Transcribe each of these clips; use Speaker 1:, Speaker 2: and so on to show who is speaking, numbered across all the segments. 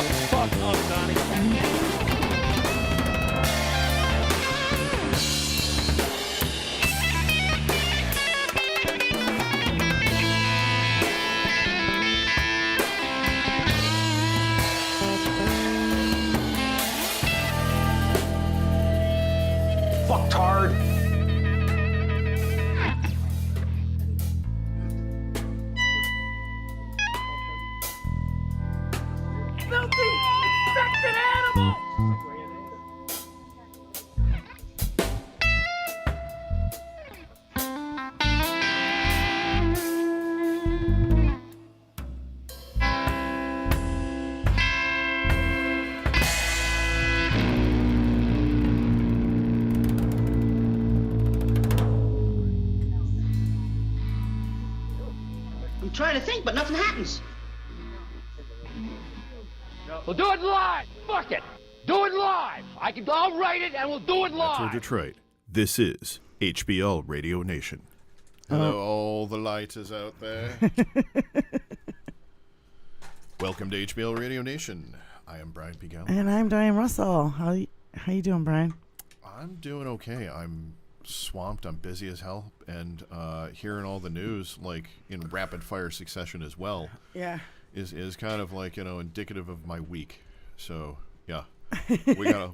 Speaker 1: the fuck up, Donnie.
Speaker 2: Fucktard.
Speaker 1: Filthy, infected animal!
Speaker 3: I'm trying to think, but nothing happens.
Speaker 1: We'll do it live. Fuck it. Do it live. I'll write it and we'll do it live.
Speaker 4: Metro Detroit. This is HBL Radio Nation. Hello, all the lighters out there. Welcome to HBL Radio Nation. I am Brian P. Gallen.
Speaker 5: And I'm Diane Russell. How you doing, Brian?
Speaker 4: I'm doing okay. I'm swamped. I'm busy as hell. And hearing all the news, like, in rapid fire succession as well.
Speaker 5: Yeah.
Speaker 4: Is kind of like, indicative of my week. So, yeah.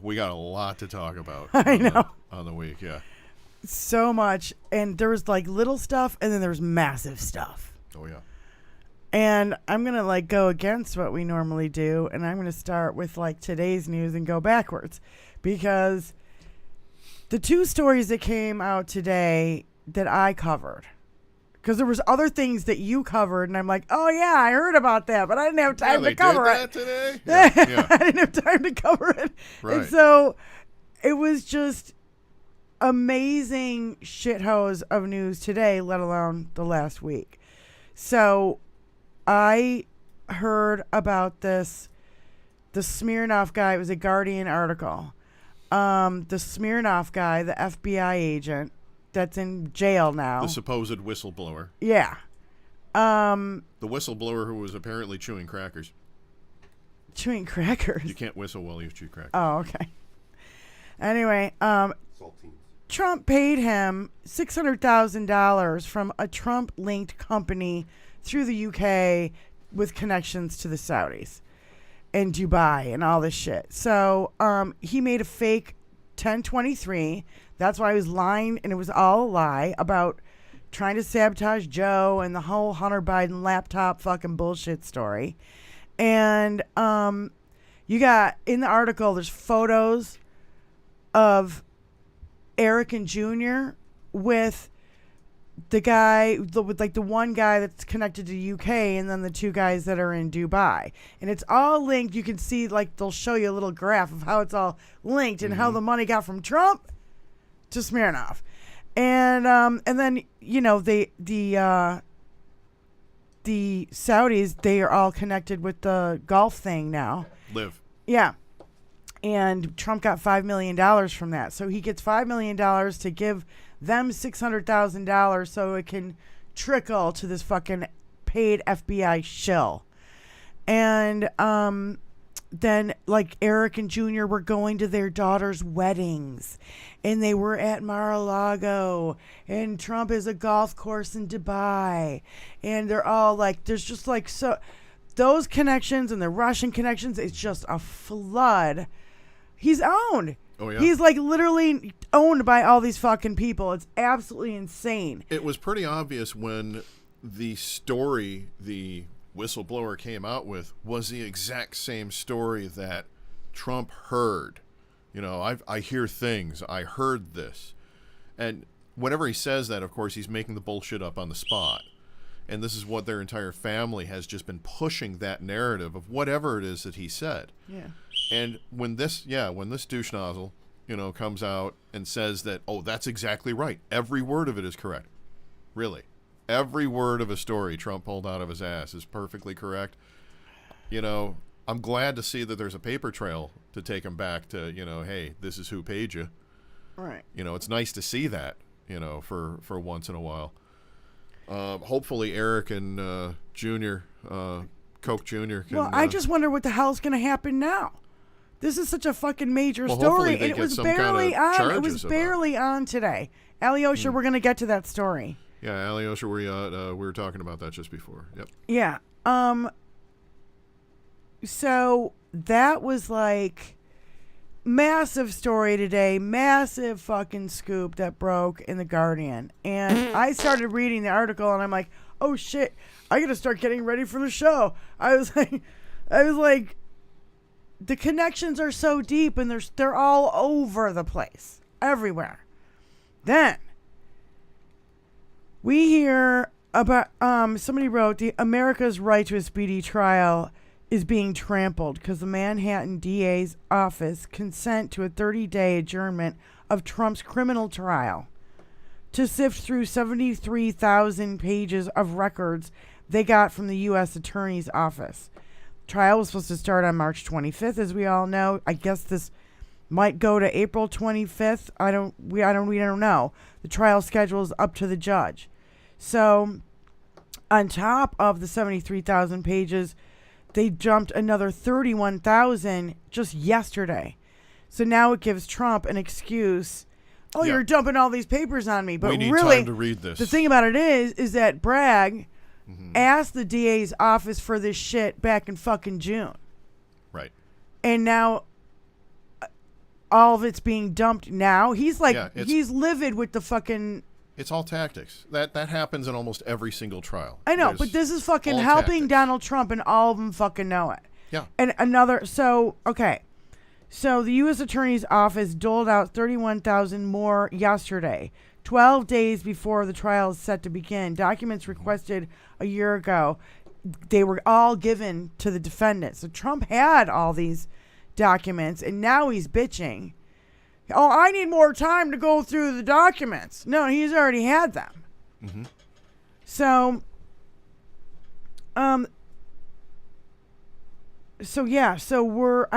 Speaker 4: we got a lot to talk about.
Speaker 5: I know.
Speaker 4: On the week, yeah.
Speaker 5: So much. And there was like little stuff and then there was massive stuff.
Speaker 4: Oh, yeah.
Speaker 5: And I'm going to like go against what we normally do. And I'm going to start with like today's news and go backwards. Because the two stories that came out today that I covered, because there was other things that you covered, and I'm like, oh yeah, I heard about that, but I didn't have time to cover it.
Speaker 4: Today? Yeah.
Speaker 5: I didn't have time to cover it.
Speaker 4: Right.
Speaker 5: And so it was just amazing shithose of news today, let alone the last week. So I heard about the Smirnoff guy. It was a Guardian article. The Smirnoff guy, the FBI agent that's in jail now.
Speaker 4: The supposed whistleblower.
Speaker 5: Yeah.
Speaker 4: The whistleblower who was apparently chewing crackers.
Speaker 5: Chewing crackers?
Speaker 4: You can't whistle while you chew crackers.
Speaker 5: Oh, okay. Anyway, Trump paid him $600,000 from a Trump-linked company through the UK with connections to the Saudis and Dubai and all this shit. So he made a fake 1023. That's why he was lying, and it was all a lie about trying to sabotage Joe and the whole Hunter Biden laptop fucking bullshit story. And you got, in the article, there's photos of Eric and Jr. with the guy, with like the one guy that's connected to the UK, and then the two guys that are in Dubai. And it's all linked. You can see, like, they'll show you a little graph of how it's all linked and how the money got from Trump to Smirnoff. And then, the Saudis, they are all connected with the golf thing now.
Speaker 4: Live.
Speaker 5: Yeah. And Trump got $5 million from that. So he gets $5 million to give them $600,000 so it can trickle to this fucking paid FBI shill. And then, like, Eric and Jr. were going to their daughter's weddings. And they were at Mar-a-Lago. And Trump is a golf course in Dubai. And they're all like, there's just like, so those connections and the Russian connections, it's just a flood. He's owned.
Speaker 4: Oh, yeah.
Speaker 5: He's like literally owned by all these fucking people. It's absolutely insane.
Speaker 4: It was pretty obvious when the story the whistleblower came out with was the exact same story that Trump heard. I hear things. I heard this. And whenever he says that, of course, he's making the bullshit up on the spot. And this is what their entire family has just been pushing, that narrative of whatever it is that he said.
Speaker 5: Yeah.
Speaker 4: And when this douche nozzle, comes out and says that, oh, that's exactly right. Every word of it is correct. Really. Every word of a story Trump pulled out of his ass is perfectly correct. I'm glad to see that there's a paper trail to take him back to, hey, this is who paid you.
Speaker 5: Right.
Speaker 4: It's nice to see that, for once in a while. Hopefully Eric and Junior Koch Jr. can...
Speaker 5: Well, I just wonder what the hell's going to happen now. This is such a fucking major
Speaker 4: Well,
Speaker 5: story,
Speaker 4: hopefully
Speaker 5: and
Speaker 4: they
Speaker 5: it
Speaker 4: get
Speaker 5: was
Speaker 4: some kind
Speaker 5: barely
Speaker 4: of
Speaker 5: on. It
Speaker 4: charges
Speaker 5: was
Speaker 4: about
Speaker 5: barely on today. Alyosha, we're going to get to that story.
Speaker 4: Yeah, Alyosha, we were talking about that just before. Yep.
Speaker 5: Yeah. So that was like massive story today, massive fucking scoop that broke in The Guardian. And I started reading the article and I'm like, oh shit, I gotta start getting ready for the show. I was like, the connections are so deep and they're all over the place, everywhere. Then we hear about somebody wrote the America's right to a speedy trial is being trampled because the Manhattan DA's office consent to a 30-day adjournment of Trump's criminal trial to sift through 73,000 pages of records they got from the U.S. Attorney's Office. Trial was supposed to start on March 25th, as we all know. I guess this might go to April 25th. We don't know. The trial schedule is up to the judge. So, on top of the 73,000 pages, they jumped another 31,000 just yesterday. So now it gives Trump an excuse. Oh,
Speaker 4: Yeah.
Speaker 5: you're dumping all these papers on me. But
Speaker 4: We need
Speaker 5: really,
Speaker 4: time to read this.
Speaker 5: the thing about it is that Bragg asked the DA's office for this shit back in fucking June.
Speaker 4: Right.
Speaker 5: And now all of it's being dumped now. He's like,
Speaker 4: Yeah,
Speaker 5: he's livid with the fucking...
Speaker 4: It's all tactics. That happens in almost every single trial.
Speaker 5: I know,
Speaker 4: There's
Speaker 5: but this is fucking
Speaker 4: all
Speaker 5: helping
Speaker 4: tactics.
Speaker 5: Donald Trump, and all of them fucking know it.
Speaker 4: Yeah.
Speaker 5: And okay. So the U.S. Attorney's Office doled out 31,000 more yesterday, 12 days before the trial is set to begin. Documents requested a year ago, they were all given to the defendant. So Trump had all these documents, and now he's bitching. Oh, I need more time to go through the documents. No, he's already had them.
Speaker 4: Mm-hmm.
Speaker 5: So, I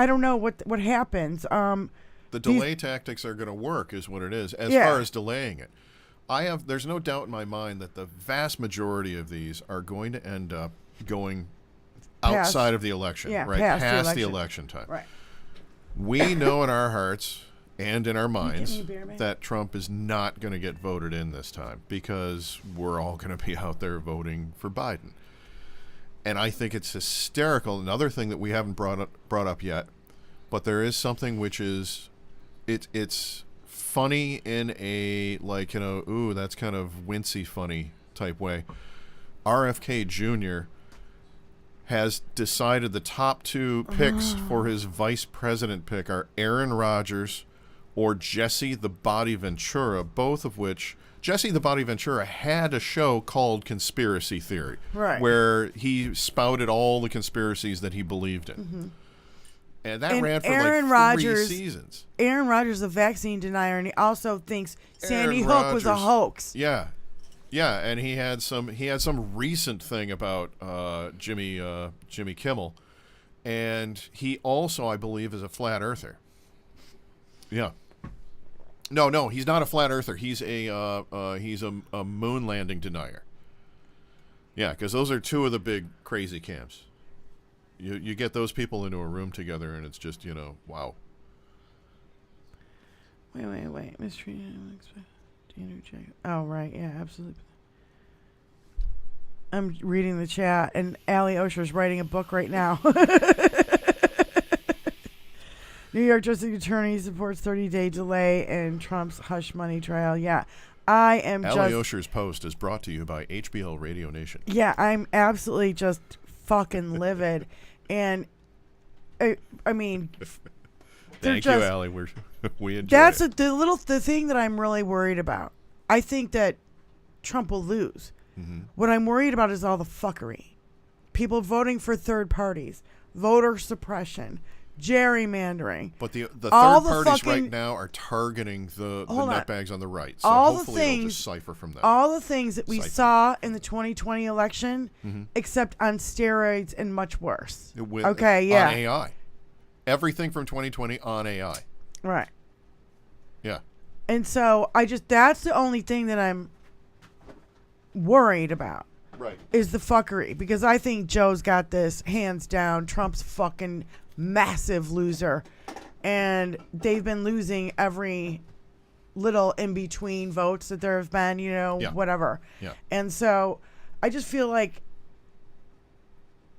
Speaker 5: don't know what happens.
Speaker 4: The delay tactics are going to work, is what it is. As
Speaker 5: Yeah.
Speaker 4: far as delaying it, there's no doubt in my mind that the vast majority of these are going to end up going outside of the election,
Speaker 5: yeah,
Speaker 4: right?
Speaker 5: past the
Speaker 4: the
Speaker 5: election.
Speaker 4: election time.
Speaker 5: Right.
Speaker 4: We know in our hearts and in our minds
Speaker 5: me a beer, man?
Speaker 4: that Trump is not going to get voted in this time because we're all going to be out there voting for Biden. And I think it's hysterical. Another thing that we haven't brought up yet, but there is something which is, it's funny in a, like, ooh, that's kind of wincy funny type way. RFK Jr. has decided the top two picks for his vice president pick are Aaron Rodgers or Jesse the Body Ventura, both of which Jesse the Body Ventura had a show called Conspiracy Theory,
Speaker 5: right,
Speaker 4: where he spouted all the conspiracies that he believed in.
Speaker 5: Mm-hmm.
Speaker 4: And that
Speaker 5: And
Speaker 4: ran for
Speaker 5: Aaron
Speaker 4: like
Speaker 5: Rodgers,
Speaker 4: 3 seasons.
Speaker 5: Aaron Rodgers is a vaccine denier, and he also thinks Sandy
Speaker 4: Aaron
Speaker 5: Hook was a
Speaker 4: Rodgers.
Speaker 5: hoax.
Speaker 4: Yeah. Yeah, and he had some recent thing about Jimmy Kimmel, and he also, I believe, is a flat earther. Yeah. No, he's not a flat earther. He's a moon landing denier. Yeah, because those are two of the big crazy camps. You get those people into a room together, and it's just, wow.
Speaker 5: Wait. Mystery. Oh, right. Yeah, absolutely. I'm reading the chat, and Alyosha's writing a book right now. New York District Attorney supports 30-day delay in Trump's hush money trial. Yeah, I am
Speaker 4: Alyosha's post is brought to you by HBL Radio Nation.
Speaker 5: Yeah, I'm absolutely just fucking livid. And, I mean...
Speaker 4: Thank you, Allie. We enjoy
Speaker 5: that's
Speaker 4: it.
Speaker 5: The thing that I'm really worried about. I think that Trump will lose.
Speaker 4: Mm-hmm.
Speaker 5: What I'm worried about is all the fuckery. People voting for third parties, voter suppression, gerrymandering.
Speaker 4: But the third
Speaker 5: all the
Speaker 4: parties
Speaker 5: fucking,
Speaker 4: right now are targeting the
Speaker 5: Hold on.
Speaker 4: nutbags on the right. So
Speaker 5: all
Speaker 4: hopefully
Speaker 5: the things,
Speaker 4: it'll just cipher from that.
Speaker 5: all the things that we
Speaker 4: Cipher.
Speaker 5: saw in the 2020 election,
Speaker 4: Mm-hmm.
Speaker 5: except on steroids and much worse.
Speaker 4: With,
Speaker 5: okay, yeah.
Speaker 4: On AI. Everything from 2020 on AI.
Speaker 5: Right.
Speaker 4: Yeah.
Speaker 5: And so that's the only thing that I'm worried about. is the fuckery. Because I think Joe's got this hands down. Trump's fucking massive loser. And they've been losing every little in-between votes that there have been, you know, whatever.
Speaker 4: Yeah.
Speaker 5: And so I just feel like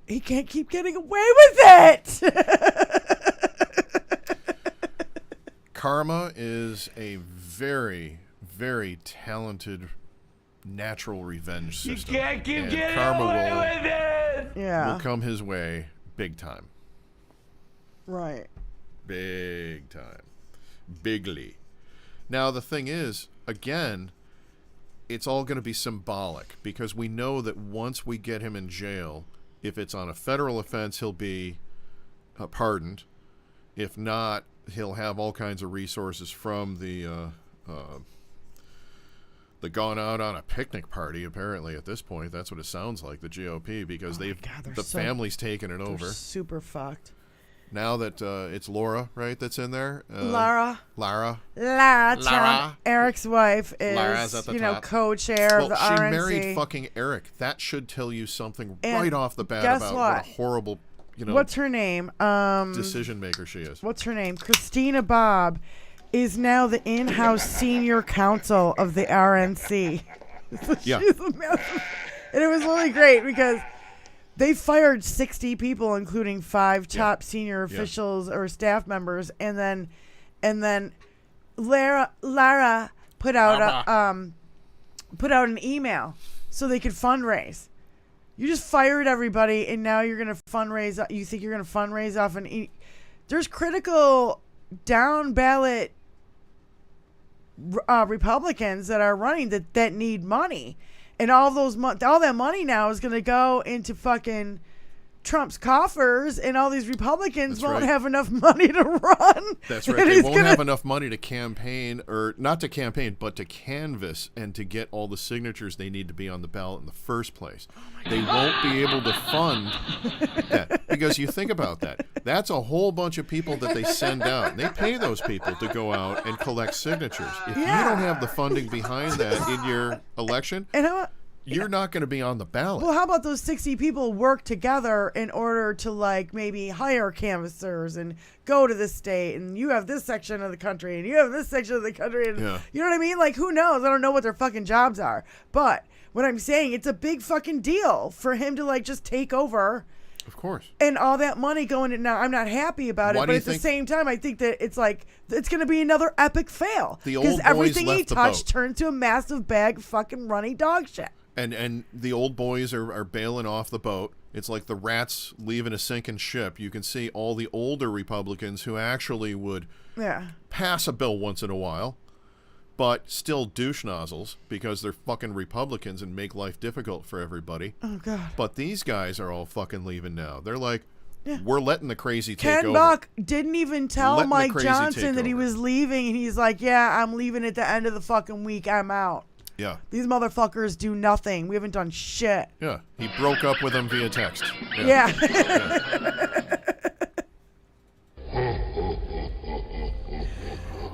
Speaker 5: he can't keep getting away with it.
Speaker 4: Karma is a very, very talented natural revenge system.
Speaker 2: You can't keep
Speaker 4: and
Speaker 2: getting
Speaker 4: karma
Speaker 2: away
Speaker 4: will,
Speaker 2: with it.
Speaker 5: Yeah.
Speaker 4: will come his way big time.
Speaker 5: Right.
Speaker 4: Big time. Bigly. Now, the thing is, again, it's all going to be symbolic because we know that once we get him in jail, if it's on a federal offense, he'll be pardoned. If not, he'll have all kinds of resources from the gone out on a picnic party, apparently, at this point. That's what it sounds like, the GOP, because the family's taken it over.
Speaker 5: Super fucked.
Speaker 4: Now that it's Laura, right, that's in there?
Speaker 5: Lara
Speaker 4: Lara.
Speaker 5: Trump, Eric's wife,
Speaker 4: Lara's
Speaker 5: is,
Speaker 4: at the
Speaker 5: you know,
Speaker 4: top.
Speaker 5: co-chair of the
Speaker 4: she
Speaker 5: RNC.
Speaker 4: married fucking Eric. That should tell you something
Speaker 5: And
Speaker 4: right off the bat
Speaker 5: guess
Speaker 4: about
Speaker 5: what?
Speaker 4: what a horrible, you know,
Speaker 5: What's her name?
Speaker 4: decision maker she is.
Speaker 5: What's her name? Christina Bobb is now the in-house senior counsel of the RNC. So
Speaker 4: Yeah.
Speaker 5: she's a massive, and it was really great because they fired 60 people, including 5 top senior officials or staff members, and then Lara put out an email so they could fundraise. You just fired everybody, and now you're gonna fundraise. You think you're gonna fundraise off there's critical down ballot Republicans that are running that need money. And all that money now is going to go into fucking Trump's coffers, and all these Republicans won't have enough money to run.
Speaker 4: That's right. They won't have enough money to campaign, or not to campaign, but to canvass and to get all the signatures they need to be on the ballot in the first place. They won't be able to fund that. Because you think about that. That's a whole bunch of people that they send out. They pay those people to go out and collect signatures. If you don't have the funding behind that in your election, you're not going to be on the ballot.
Speaker 5: Well, how about those 60 people work together in order to, like, maybe hire canvassers and go to this state, and you have this section of the country and you have this section of the country, and you know what I mean? Like, who knows? I don't know what their fucking jobs are. But what I'm saying, it's a big fucking deal for him to, like, just take over.
Speaker 4: Of course.
Speaker 5: And all that money going in. Now, I'm not happy about it, but at the same time, I think that it's like, it's going to be another epic fail. Because everything he touched turned to a massive bag of fucking runny dog shit.
Speaker 4: And the old boys are bailing off the boat. It's like the rats leaving a sinking ship. You can see all the older Republicans who actually would pass a bill once in a while, but still douche nozzles because they're fucking Republicans and make life difficult for everybody.
Speaker 5: Oh, God.
Speaker 4: But these guys are all fucking leaving now. They're like, we're letting the crazy take over.
Speaker 5: Ken Buck didn't even tell Mike Johnson that he was leaving, and he's like, yeah, I'm leaving at the end of the fucking week. I'm out.
Speaker 4: Yeah.
Speaker 5: These motherfuckers do nothing. We haven't done shit.
Speaker 4: Yeah. He broke up with them via text.
Speaker 5: Yeah.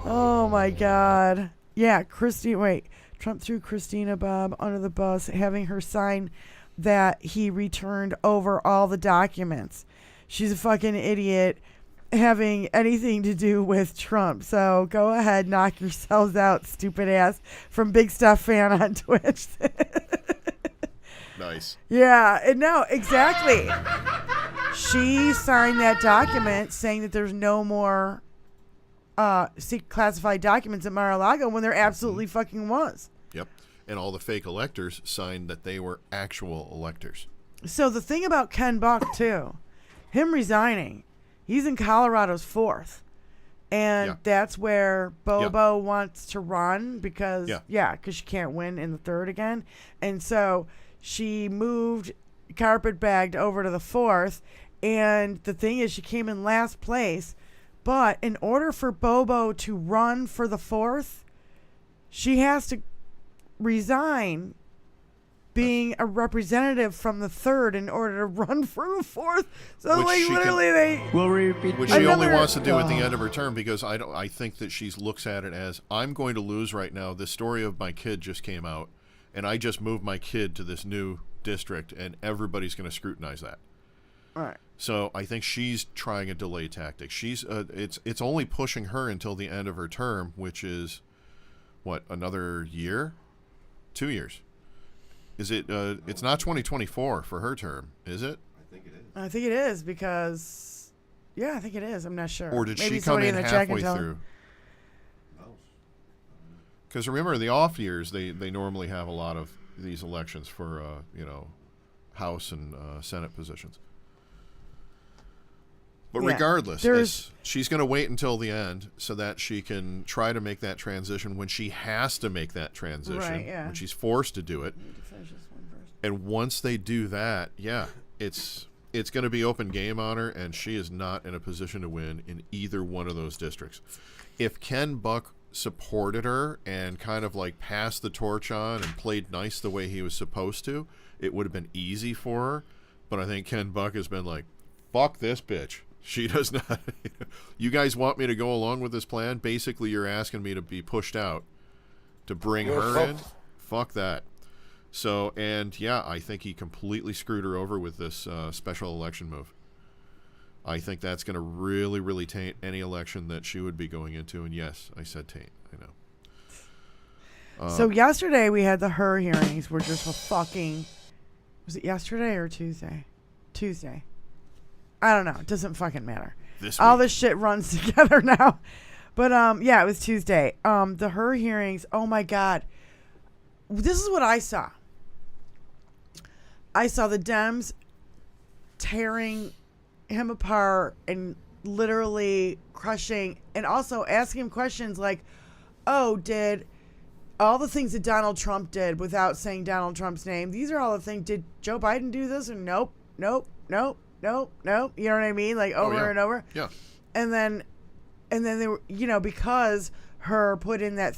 Speaker 5: Oh, my God. Yeah, Trump threw Christina Bobb under the bus, having her sign that he returned over all the documents. She's a fucking idiot having anything to do with Trump. So go ahead, knock yourselves out, stupid ass, from Big Stuff Fan on Twitch.
Speaker 4: Nice.
Speaker 5: Yeah, and no, exactly. She signed that document saying that there's no more classified documents at Mar-a-Lago when there absolutely fucking was.
Speaker 4: Yep. And all the fake electors signed that they were actual electors.
Speaker 5: So the thing about Ken Buck, too, him resigning, he's in Colorado's 4th. And that's where Bobo wants to run because she can't win in the 3rd again. And so she moved, carpet-bagged over to the 4th. And the thing is, she came in last place. But in order for Bobo to run for the 4th, she has to resign being a representative from the 3rd in order to run for the 4th. So like literally
Speaker 4: which she only wants to do at the end of her term, because I think that she looks at it as, I'm going to lose right now. The story of my kid just came out, and I just moved my kid to this new district, and everybody's going to scrutinize that.
Speaker 5: All right.
Speaker 4: So I think she's trying a delay tactic. She's it's only pushing her until the end of her term, which is what, another year, 2 years. Is it? It's not 2024 for her term, is it?
Speaker 5: I think it is because, yeah, I think it is. I'm not sure.
Speaker 4: Or did
Speaker 5: Maybe
Speaker 4: she come in
Speaker 5: the chat
Speaker 4: halfway
Speaker 5: can tell.
Speaker 4: through? Because remember, the off years, they normally have a lot of these elections for House and Senate positions. But
Speaker 5: Yeah,
Speaker 4: regardless, she's going to wait until the end so that she can try to make that transition when she has to make that transition,
Speaker 5: Right, yeah.
Speaker 4: when she's forced to do it.
Speaker 5: I need to finish this one first.
Speaker 4: And once they do that, yeah, it's going to be open game on her, and she is not in a position to win in either one of those districts. If Ken Buck supported her and kind of like passed the torch on and played nice the way he was supposed to, it would have been easy for her. But I think Ken Buck has been like, fuck this bitch. She does not. You guys want me to go along with this plan? Basically, you're asking me to be pushed out to bring her in? Fuck that. So, and yeah, I think he completely screwed her over with this special election move. I think that's going to really, really taint any election that she would be going into. And yes, I said taint. I know.
Speaker 5: So yesterday we had the her hearings, which was fucking. Was it yesterday or Tuesday? Tuesday. I don't know. It doesn't fucking matter. All this shit runs together now. But yeah, it was Tuesday. The her hearings. Oh my God. This is what I saw. I saw the Dems tearing him apart and literally crushing, and also asking him questions like, oh, did all the things that Donald Trump did without saying Donald Trump's name, these are all the things, did Joe Biden do this? And nope. You know what I mean? Like over and over.
Speaker 4: Yeah.
Speaker 5: And then they were, because her put in that,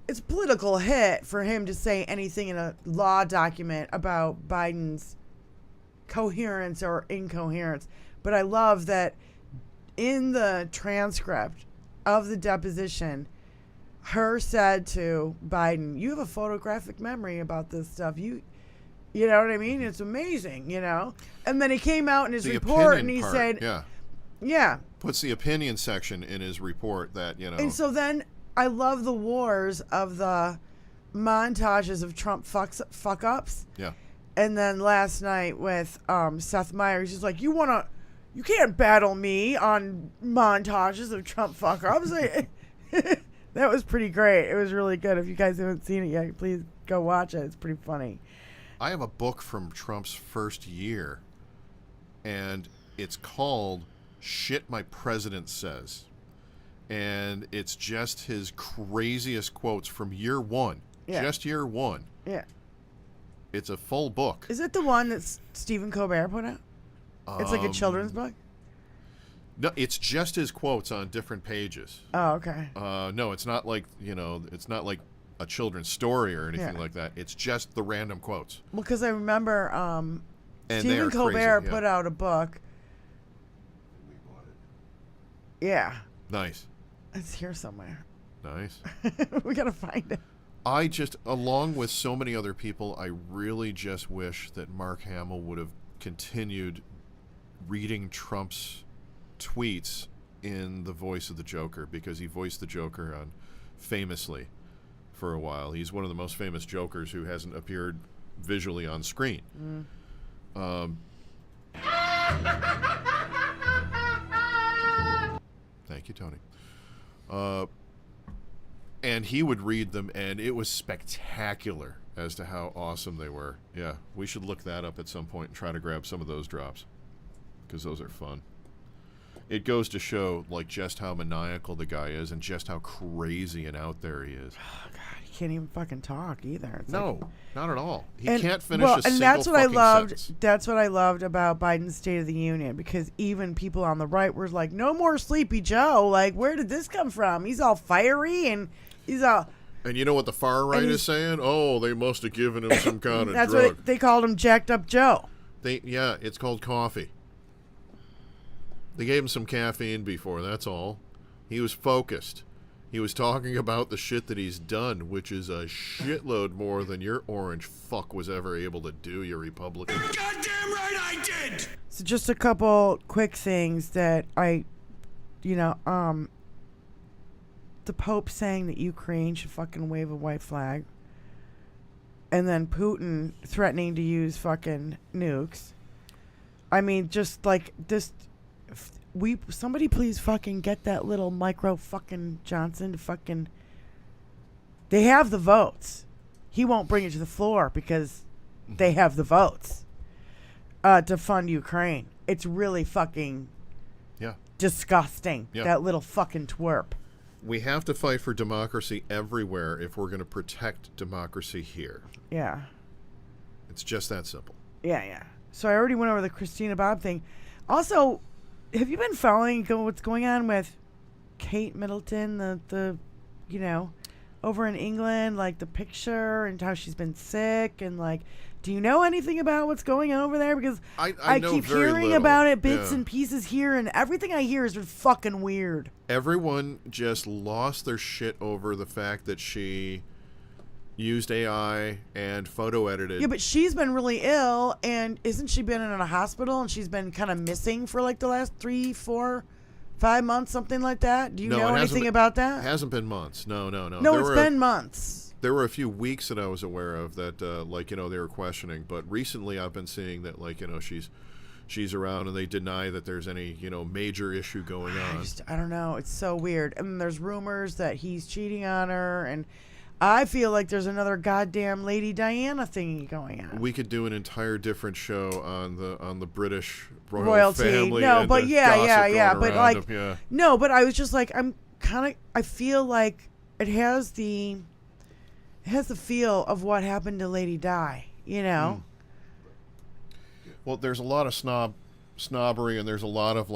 Speaker 5: it's a political hit for him to say anything in a law document about Biden's coherence or incoherence. But I love that in the transcript of the deposition, her said to Biden, you have a photographic memory about this stuff. You know what I mean? It's amazing, And then he came out in his report and he said, yeah.
Speaker 4: Puts the opinion section in his report that,
Speaker 5: And so then I love the wars of the montages of Trump fuck ups.
Speaker 4: Yeah.
Speaker 5: And then last night with Seth Meyers, he's like, you can't battle me on montages of Trump fuck ups. That was pretty great. It was really good. If you guys haven't seen it yet, please go watch it. It's pretty funny.
Speaker 4: I have a book from Trump's first year, and it's called Shit My President Says. And it's just his craziest quotes from year one.
Speaker 5: Yeah.
Speaker 4: Just year one.
Speaker 5: Yeah.
Speaker 4: It's a full book.
Speaker 5: Is it the one that Stephen Colbert put out? It's like a children's book?
Speaker 4: No, it's just his quotes on different pages.
Speaker 5: Oh, okay.
Speaker 4: No, it's not like, it's not like a children's story or anything like that. It's just the random quotes.
Speaker 5: Well, because I remember Stephen Colbert put out a book. Yeah.
Speaker 4: Nice.
Speaker 5: It's here somewhere.
Speaker 4: Nice.
Speaker 5: We got to find it.
Speaker 4: I just, along with so many other people, I really just wish that Mark Hamill would have continued reading Trump's tweets in the voice of the Joker, because he voiced the Joker on famously for a while. He's one of the most famous Jokers who hasn't appeared visually on screen. Thank you, Tony. And he would read them, and it was spectacular as to how awesome they were. Yeah, we should look that up at some point and try to grab some of those drops, because those are fun. It goes to show, like, just how maniacal the guy is and just how crazy and out there he is.
Speaker 5: Oh, God, he can't even fucking talk either. It's
Speaker 4: no, not at all. He
Speaker 5: and,
Speaker 4: can't finish a single
Speaker 5: that's what I
Speaker 4: fucking
Speaker 5: loved.
Speaker 4: sentence.
Speaker 5: That's what I loved about Biden's State of the Union, because even people on the right were like, no more Sleepy Joe. Like, where did this come from? He's all fiery and he's all...
Speaker 4: And you know what the far right is saying? Oh, they must have given him some kind of
Speaker 5: that's
Speaker 4: drug.
Speaker 5: What they called him Jacked Up Joe.
Speaker 4: Yeah, it's called coffee. They gave him some caffeine before, that's all. He was focused. He was talking about the shit that he's done, which is a shitload more than your orange fuck was ever able to do, you Republican.
Speaker 2: Goddamn right I did!
Speaker 5: So just a couple quick things that the Pope saying that Ukraine should fucking wave a white flag. And then Putin threatening to use fucking nukes. I mean, just like this... somebody please fucking get that little micro fucking Johnson to fucking... They have the votes. He won't bring it to the floor because they have the votes to fund Ukraine. It's really fucking disgusting. Yeah. That little fucking twerp.
Speaker 4: We have to fight for democracy everywhere if we're going to protect democracy here.
Speaker 5: Yeah.
Speaker 4: It's just that simple.
Speaker 5: Yeah. So I already went over the Christina Bob thing. Also... Have you been following what's going on with Kate Middleton, the over in England, like the picture and how she's been sick and like, do you know anything about what's going on over there? Because I keep hearing about it, bits and pieces here, and everything I hear is fucking weird.
Speaker 4: Everyone just lost their shit over the fact that she used AI and photo edited.
Speaker 5: Yeah, but she's been really ill, and isn't she been in a hospital, and she's been kind of missing for like the last 3, 4, 5 months, something like that? Do you know anything about that?
Speaker 4: It hasn't been months. No.
Speaker 5: No, it's been months.
Speaker 4: There were a few weeks that I was aware of that, they were questioning. But recently I've been seeing that, she's around, and they deny that there's any, major issue going on.
Speaker 5: I don't know. It's so weird. And there's rumors that he's cheating on her, and... I feel like there's another goddamn Lady Diana thingy going on.
Speaker 4: We could do an entire different show on the British
Speaker 5: royalty
Speaker 4: family.
Speaker 5: No, but
Speaker 4: yeah.
Speaker 5: But like, no, but I was just like, I feel like it has the feel of what happened to Lady Di,
Speaker 4: Well, there's a lot of snobbery, and there's a lot of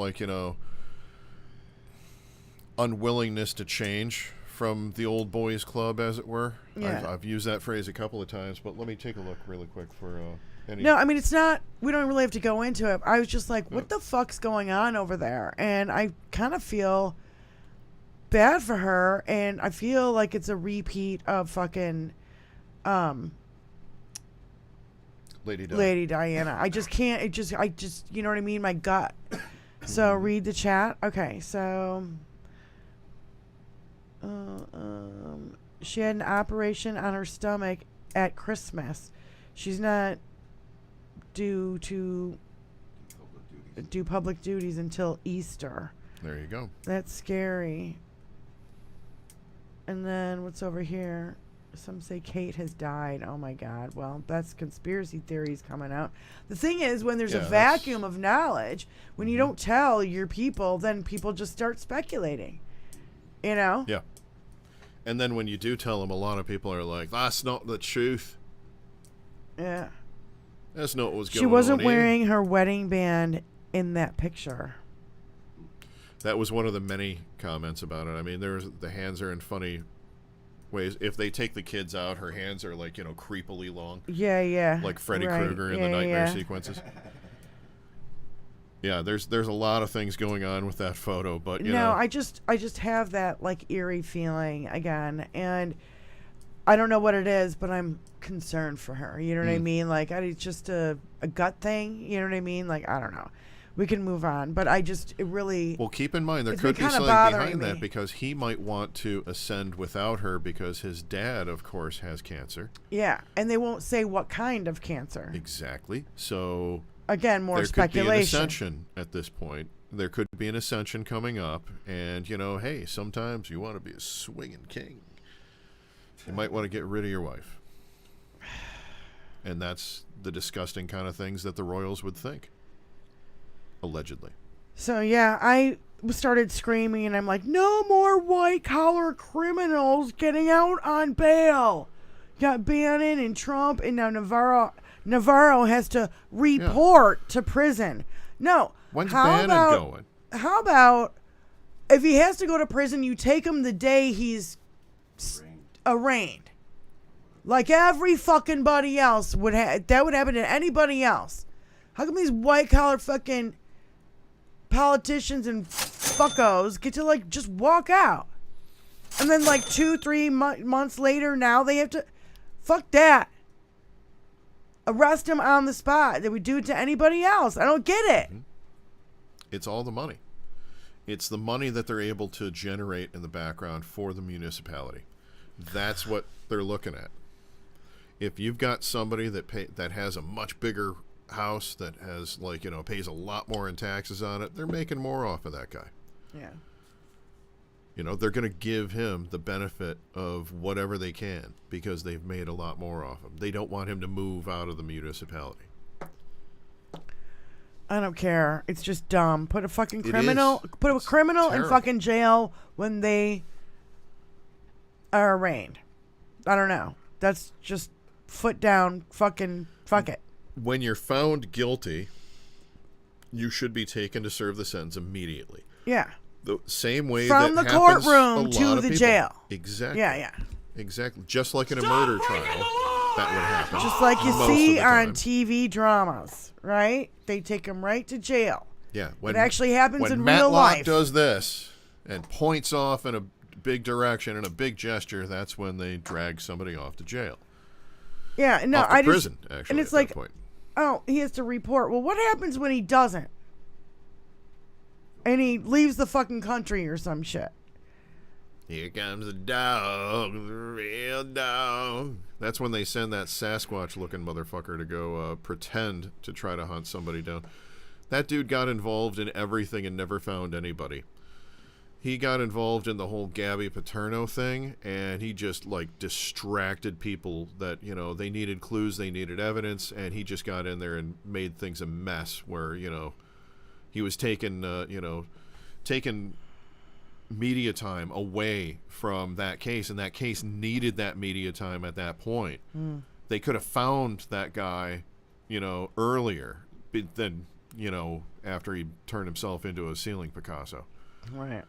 Speaker 4: unwillingness to change from the old boys club, as it were. Yeah. I've used that phrase a couple of times, but let me take a look really quick for any...
Speaker 5: No, I mean, it's not... We don't really have to go into it. I was just like, what the fuck's going on over there? And I kind of feel bad for her, and I feel like it's a repeat of fucking... Lady Diana. I just can't... I just... You know what I mean? My gut. So, read the chat. Okay, so... she had an operation on her stomach at Christmas. She's not due to do public duties until Easter.
Speaker 4: There you go.
Speaker 5: That's scary. And then what's over here? Some say Kate has died. Oh my God. Well, that's conspiracy theories coming out. The thing is, when there's a vacuum of knowledge, when you don't tell your people, then people just start speculating. Yeah.
Speaker 4: And then when you do tell them, a lot of people are like, that's not the truth.
Speaker 5: Yeah.
Speaker 4: That's not what was going on.
Speaker 5: She wasn't wearing her wedding band in that picture.
Speaker 4: That was one of the many comments about it. I mean, the hands are in funny ways. If they take the kids out, her hands are creepily long.
Speaker 5: Yeah.
Speaker 4: Like Freddy Krueger in the nightmare sequences. Yeah, there's a lot of things going on with that photo, but
Speaker 5: I just have that eerie feeling again, and I don't know what it is, but I'm concerned for her. You know what I mean? It's just a gut thing. You know what I mean? I don't know. We can move on, but it really...
Speaker 4: Well, keep in mind, there could be something behind that, because he might want to ascend without her because his dad, of course, has cancer.
Speaker 5: Yeah, and they won't say what kind of cancer.
Speaker 4: Exactly. So...
Speaker 5: Again, more speculation.
Speaker 4: There could be an ascension at this point. There could be an ascension coming up, and, hey, sometimes you want to be a swinging king. You might want to get rid of your wife. And that's the disgusting kind of things that the royals would think. Allegedly.
Speaker 5: So, yeah, I started screaming, and I'm like, no more white-collar criminals getting out on bail. Got Bannon and Trump, and now Navarro has to report to prison. No.
Speaker 4: When's Bannon going?
Speaker 5: How about if he has to go to prison, you take him the day he's arraigned. Like every fucking buddy else would that would happen to anybody else. How come these white collar fucking politicians and fuckos get to just walk out? And then like 2-3 months later, now they have to... Fuck that. Arrest him on the spot. They would do it to anybody else. I don't get it.
Speaker 4: It's all the money. It's the money that they're able to generate in the background for the municipality. That's what they're looking at. If you've got somebody that has a much bigger house, that has, like, you know, pays a lot more in taxes on it, they're making more off of that guy.
Speaker 5: Yeah.
Speaker 4: You know, they're going to give him the benefit of whatever they can because they've made a lot more off him. They don't want him to move out of the municipality.
Speaker 5: I don't care. It's just dumb. Put a fucking criminal in fucking jail when they are arraigned. I don't know. That's just foot down, fucking fuck it.
Speaker 4: When you're found guilty, you should be taken to serve the sentence immediately.
Speaker 5: Yeah.
Speaker 4: The same way
Speaker 5: from
Speaker 4: that
Speaker 5: the
Speaker 4: happens
Speaker 5: courtroom
Speaker 4: a
Speaker 5: to
Speaker 4: lot of
Speaker 5: the
Speaker 4: people.
Speaker 5: jail.
Speaker 4: Exactly.
Speaker 5: Yeah.
Speaker 4: Exactly. Just like in a murder trial, that would happen.
Speaker 5: Just like you
Speaker 4: most
Speaker 5: see
Speaker 4: of the time.
Speaker 5: on TV dramas, right? They take them right to jail.
Speaker 4: Yeah.
Speaker 5: It actually happens in real
Speaker 4: Matlock
Speaker 5: life.
Speaker 4: does this and points off in a big direction and a big gesture, that's when they drag somebody off to jail.
Speaker 5: Yeah, no,
Speaker 4: off to prison, actually,
Speaker 5: and it's
Speaker 4: at that
Speaker 5: like,
Speaker 4: point.
Speaker 5: oh, he has to report. Well, what happens when he doesn't? And he leaves the fucking country or some shit.
Speaker 4: Here comes the dog, the real dog. That's when they send that Sasquatch-looking motherfucker to go pretend to try to hunt somebody down. That dude got involved in everything and never found anybody. He got involved in the whole Gabby Paterno thing, and he just, like, distracted people that, you know, they needed clues, they needed evidence, and he just got in there and made things a mess where, you know, he was taking media time away from that case, and that case needed that media time at that point. They could have found that guy, you know, earlier than, you know, after he turned himself into a ceiling Picasso.
Speaker 5: Right.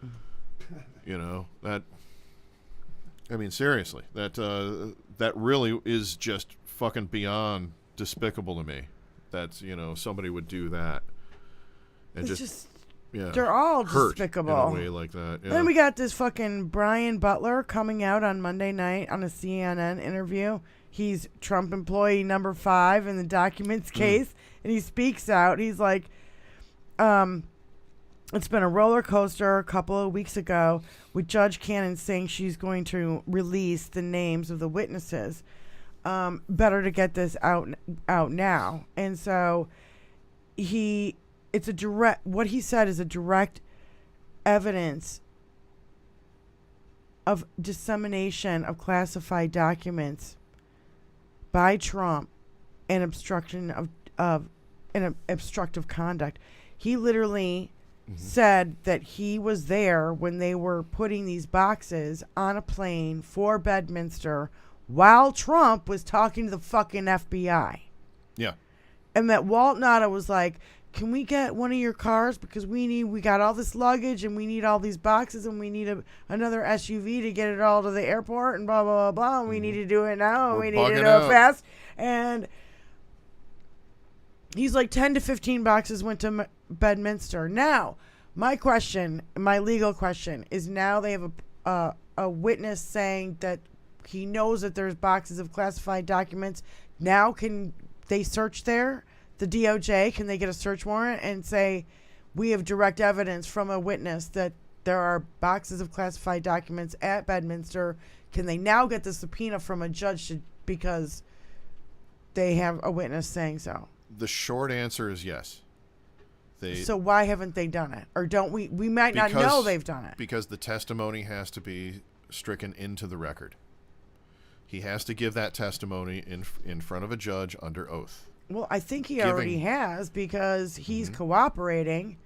Speaker 4: You know, that, I mean, seriously, that really is just fucking beyond despicable to me. That's, you know, somebody would do that. And
Speaker 5: It's just
Speaker 4: yeah,
Speaker 5: they're all
Speaker 4: hurt
Speaker 5: despicable.
Speaker 4: in a way like that. Yeah.
Speaker 5: Then we got this fucking Brian Butler coming out on Monday night on a CNN interview. He's Trump employee number 5 in the documents case, and he speaks out. He's like, it's been a roller coaster a couple of weeks ago with Judge Cannon saying she's going to release the names of the witnesses. Better to get this out now. And so what he said is a direct evidence of dissemination of classified documents by Trump and obstruction of obstructive conduct. He literally said that he was there when they were putting these boxes on a plane for Bedminster while Trump was talking to the fucking FBI.
Speaker 4: Yeah.
Speaker 5: And that Walt Nada was like, can we get one of your cars because we got all this luggage and we need all these boxes and we need another SUV to get it all to the airport and blah blah blah blah and we need to do it now and we need to do it fast. And he's like 10 to 15 boxes went to Bedminster. Now, my legal question is, now they have a witness saying that he knows that there's boxes of classified documents. Now can they search there? The DOJ, can they get a search warrant and say, we have direct evidence from a witness that there are boxes of classified documents at Bedminster? Can they now get the subpoena from a judge because they have a witness saying so?
Speaker 4: The short answer is yes.
Speaker 5: So why haven't they done it? Or don't we? We might not know they've done it.
Speaker 4: Because the testimony has to be stricken into the record. He has to give that testimony in front of a judge under oath.
Speaker 5: Well, I think he already has because he's cooperating.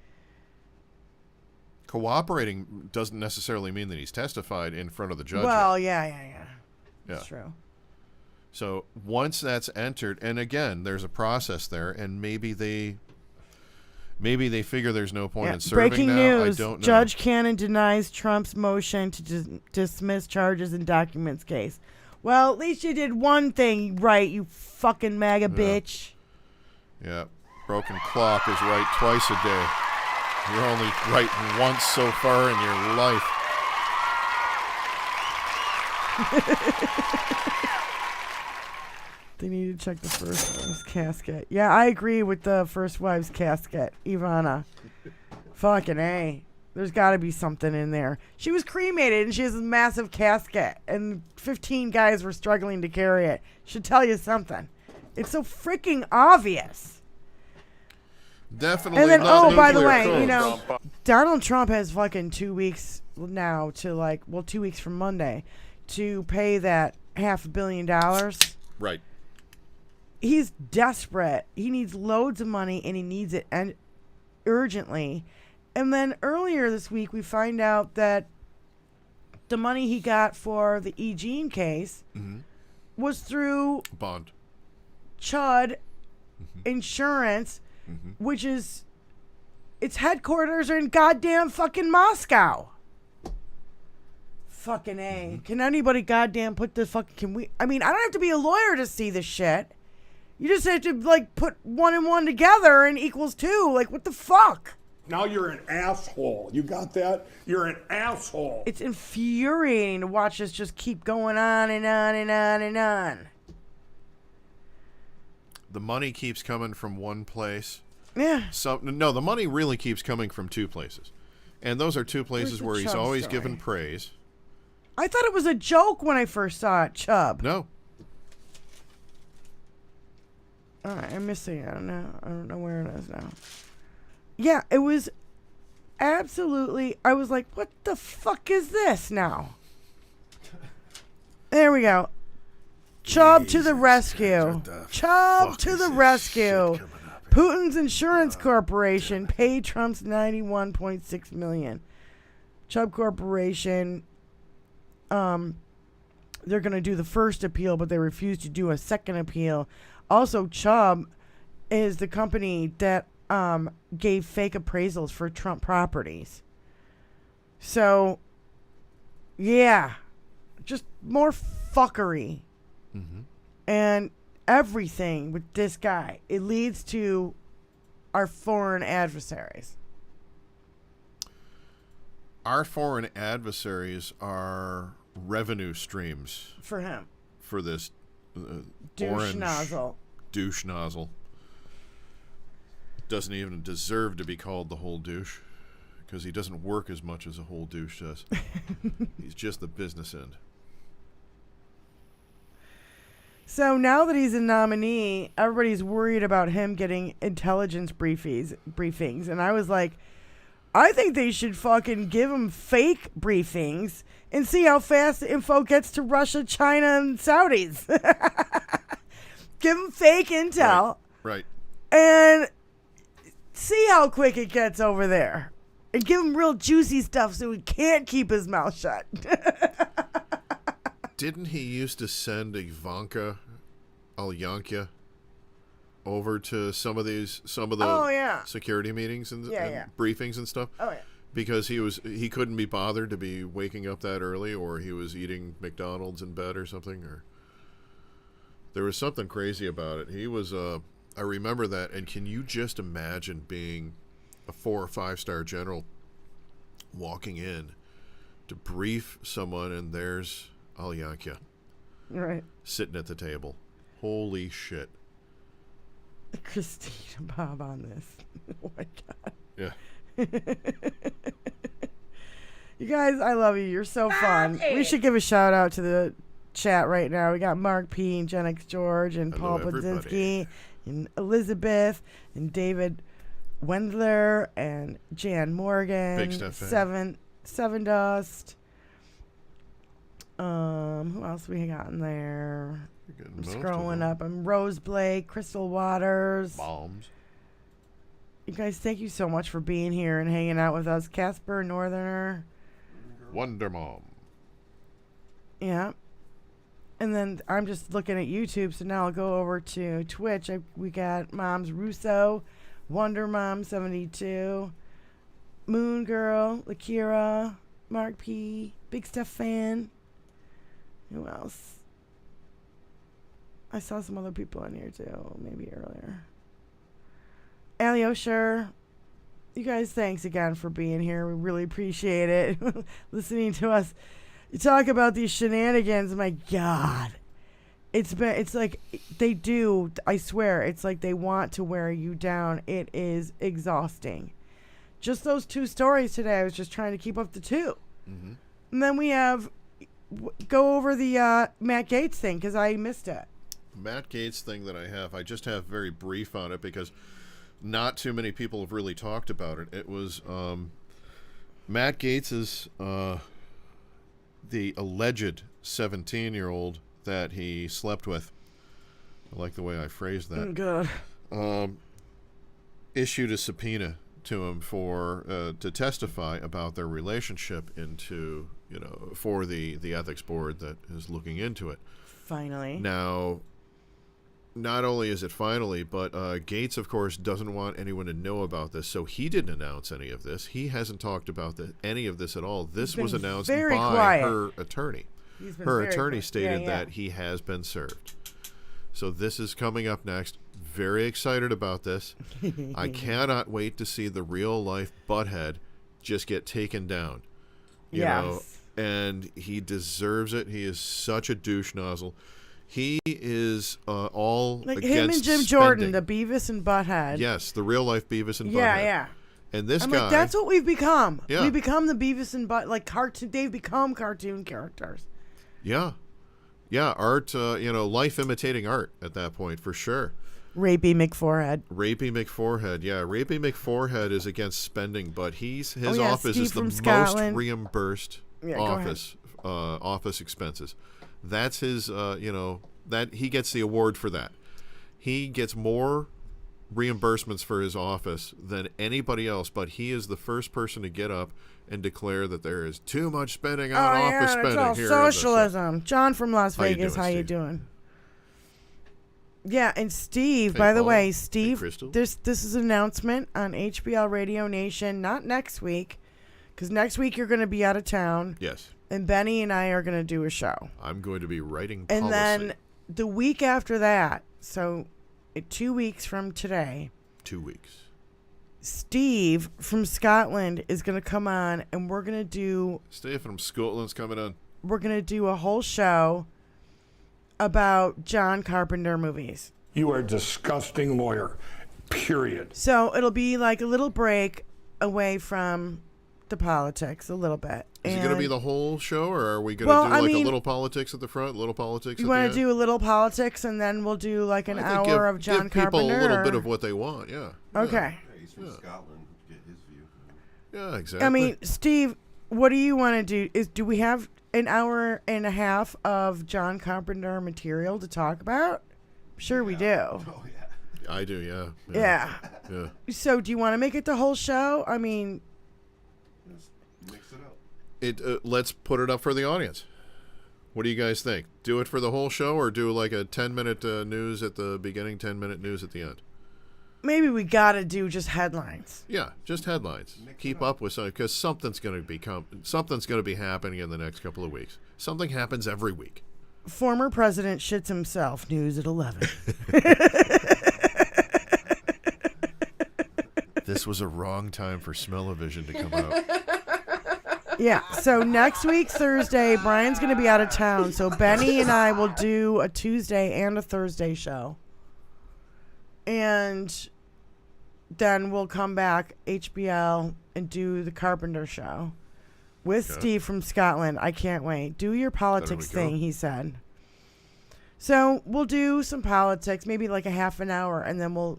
Speaker 4: Cooperating doesn't necessarily mean that he's testified in front of the judge.
Speaker 5: Well, yeah. That's true.
Speaker 4: So once that's entered, and again, there's a process there, and maybe they figure there's no point in serving
Speaker 5: breaking
Speaker 4: now.
Speaker 5: news.
Speaker 4: I don't know.
Speaker 5: Judge Cannon denies Trump's motion to dismiss charges in documents case. Well, at least you did one thing right, you fucking MAGA bitch.
Speaker 4: Yeah. Broken clock is right twice a day. You're only right once so far in your life.
Speaker 5: They need to check the first wife's casket. Yeah, I agree with the first wife's casket, Ivana. Fucking A. There's got to be something in there. She was cremated and she has a massive casket, and 15 guys were struggling to carry it. Should tell you something. It's so freaking obvious.
Speaker 4: Definitely.
Speaker 5: And then,
Speaker 4: not
Speaker 5: by the
Speaker 4: nuclear
Speaker 5: way,
Speaker 4: codes.
Speaker 5: you know, Donald Trump has fucking 2 weeks now to 2 weeks from Monday to pay that $500 million.
Speaker 4: Right.
Speaker 5: He's desperate. He needs loads of money, and he needs it urgently. And then earlier this week, we find out that the money he got for the E. Jean case was through
Speaker 4: Bond.
Speaker 5: Chud Insurance, which is its headquarters are in goddamn fucking Moscow. Fucking A. Can anybody goddamn put the fucking... I mean, I don't have to be a lawyer to see this shit. You just have to, put 1 and 1 together and equals 2. What the fuck?
Speaker 2: Now you're an asshole. You got that? You're an asshole.
Speaker 5: It's infuriating to watch this just keep going on and on and on and on.
Speaker 4: The money keeps coming from one place.
Speaker 5: Yeah.
Speaker 4: So no, the money really keeps coming from 2 places. And those are 2 places
Speaker 5: the
Speaker 4: where he's
Speaker 5: Chubb
Speaker 4: always
Speaker 5: story?
Speaker 4: given praise.
Speaker 5: I thought it was a joke when I first saw it, Chubb.
Speaker 4: No.
Speaker 5: All right, I'm missing it. I don't know where it is now. Yeah, it was absolutely... I was like, what the fuck is this now? There we go. Chubb to the rescue. Chubb to the rescue. Putin's insurance corporation paid Trump's $91.6 million. Chubb Corporation, they're going to do the first appeal, but they refuse to do a second appeal. Also, Chubb is the company that gave fake appraisals for Trump properties. So, yeah, just more fuckery. And everything with this guy, it leads to our foreign adversaries.
Speaker 4: Our foreign adversaries are revenue streams
Speaker 5: For him.
Speaker 4: for this
Speaker 5: Douche
Speaker 4: orange
Speaker 5: nozzle.
Speaker 4: douche nozzle. Doesn't even deserve to be called the whole douche because he doesn't work as much as a whole douche does. He's just the business end.
Speaker 5: So now that he's a nominee, everybody's worried about him getting intelligence briefings. And I was like, I think they should fucking give him fake briefings and see how fast the info gets to Russia, China, and Saudis. Give him fake intel.
Speaker 4: Right.
Speaker 5: And see how quick it gets over there. And give him real juicy stuff so he can't keep his mouth shut.
Speaker 4: Didn't he used to send Ivanka Alyanka over to some of the security meetings and briefings and stuff?
Speaker 5: Oh, yeah.
Speaker 4: Because he couldn't be bothered to be waking up that early, or he was eating McDonald's in bed or something, or there was something crazy about it. He was I remember that. And can you just imagine being a 4 or 5 star general walking in to brief someone, and there's Alyanka
Speaker 5: Right.
Speaker 4: sitting at the table? Holy shit.
Speaker 5: Christina Bob on this. Oh my God.
Speaker 4: Yeah.
Speaker 5: You guys, I love you. You're so fun. We should give a shout out to the chat right now. We got Mark P. and Gen X George and
Speaker 4: Hello,
Speaker 5: Paul Podzinski
Speaker 4: everybody.
Speaker 5: and Elizabeth and David Wendler and Jan Morgan.
Speaker 4: Big stuff, fan.
Speaker 5: Seven Dust. Who else we got in there?
Speaker 4: You're getting
Speaker 5: I'm
Speaker 4: most of
Speaker 5: scrolling
Speaker 4: them.
Speaker 5: up. I'm Rose Blake, Crystal Waters.
Speaker 4: Bombs.
Speaker 5: You guys, thank you so much for being here and hanging out with us. Casper Northerner.
Speaker 4: Wonder Mom.
Speaker 5: Yeah. And then I'm just looking at YouTube, so now I'll go over to Twitch. We got Moms Russo, Wonder Mom 72, Moon Girl, Lakira, Mark P, Big Stuff Fan. Who else? I saw some other people in here too, maybe earlier. Allie Osher. You guys, thanks again for being here. We really appreciate it. Listening to us You talk about these shenanigans, my God. It's like they do, I swear, it's like they want to wear you down. It is exhausting. Just those two stories today, I was just trying to keep up the two. Mm-hmm. And then we have, go over the Matt Gaetz thing, because I missed it.
Speaker 4: Matt Gaetz thing that I just have very brief on it, because not too many people have really talked about it. It was Matt Gaetz is the alleged 17-year-old that he slept with. I like the way I phrased that.
Speaker 5: Good.
Speaker 4: Issued a subpoena to him for to testify about their relationship into, for the ethics board that is looking into it.
Speaker 5: Finally.
Speaker 4: Now, not only is it finally, but Gaetz, of course, doesn't want anyone to know about this, so he didn't announce any of this. He hasn't talked about any of this at all. This was announced by
Speaker 5: quiet.
Speaker 4: her attorney. Her attorney stated that he has been served. So this is coming up next. Very excited about this. I cannot wait to see the real-life butthead just get taken down. You know, and he deserves it. He is such a douche nozzle. He is all
Speaker 5: like
Speaker 4: against
Speaker 5: him and Jim
Speaker 4: spending.
Speaker 5: Jordan, the Beavis and Butthead.
Speaker 4: Yes, the real-life Beavis and Butthead.
Speaker 5: Yeah.
Speaker 4: And this
Speaker 5: I'm
Speaker 4: guy...
Speaker 5: like, that's what we've become.
Speaker 4: Yeah.
Speaker 5: We become the Beavis and Butt, like cartoon. They've become cartoon characters.
Speaker 4: Yeah. Art, life imitating art at that point, for sure.
Speaker 5: Rapey McForehead.
Speaker 4: Rapey McForehead is against spending, but his office
Speaker 5: Steve
Speaker 4: is the
Speaker 5: Scotland.
Speaker 4: most reimbursed office expenses. That's his, that he gets the award for that. He gets more reimbursements for his office than anybody else, but he is the first person to get up and declare that there is too much spending on office spending.
Speaker 5: It's
Speaker 4: here.
Speaker 5: all socialism. John from Las Vegas, how you
Speaker 4: Steve?
Speaker 5: doing? Yeah, and Steve, by the way, Steve, this is an announcement on HBL Radio Nation, not next week, because next week you're going to be out of town.
Speaker 4: Yes.
Speaker 5: And Benny and I are going to do a show.
Speaker 4: I'm going to be writing policy.
Speaker 5: And then the week after that, so 2 weeks from today.
Speaker 4: 2 weeks.
Speaker 5: Steve from Scotland is going to come on, and we're going to do...
Speaker 4: Steve from Scotland's coming on.
Speaker 5: We're going to do a whole show about John Carpenter movies.
Speaker 2: You are a disgusting lawyer, period.
Speaker 5: So it'll be like a little break away from the politics, a little bit.
Speaker 4: Is it going to be the whole show, or are we going to do a little politics at the front, little politics at the end?
Speaker 5: You want to do a little politics, and then we'll do like an hour of John Carpenter?
Speaker 4: Give people a little bit of what they want, yeah.
Speaker 5: Okay.
Speaker 6: He's from Scotland, get his view.
Speaker 4: Yeah, exactly.
Speaker 5: I mean, Steve, what do you want to do? Do we have an hour and a half of John Carpenter material to talk about? Sure, we do.
Speaker 6: Oh, yeah.
Speaker 4: I do, yeah.
Speaker 5: Yeah. So do you want to make it the whole show? I mean...
Speaker 6: Mix it up.
Speaker 4: Let's put it up for the audience. What do you guys think? Do it for the whole show, or do like a 10-minute news at the beginning, 10-minute news at the end?
Speaker 5: Maybe we gotta do just headlines.
Speaker 4: Yeah, just headlines. Keep up with something, because something's going to be happening in the next couple of weeks. Something happens every week.
Speaker 5: Former president shits himself. News at 11.
Speaker 4: This was a wrong time for Smell-O-Vision to come out.
Speaker 5: Yeah, so next week, Thursday, Brian's going to be out of town. So Benny and I will do a Tuesday and a Thursday show. And then we'll come back, HBL, and do the Carpenter show with Steve from Scotland. I can't wait. Do your politics thing, he said. So we'll do some politics, maybe like a half an hour, and then we'll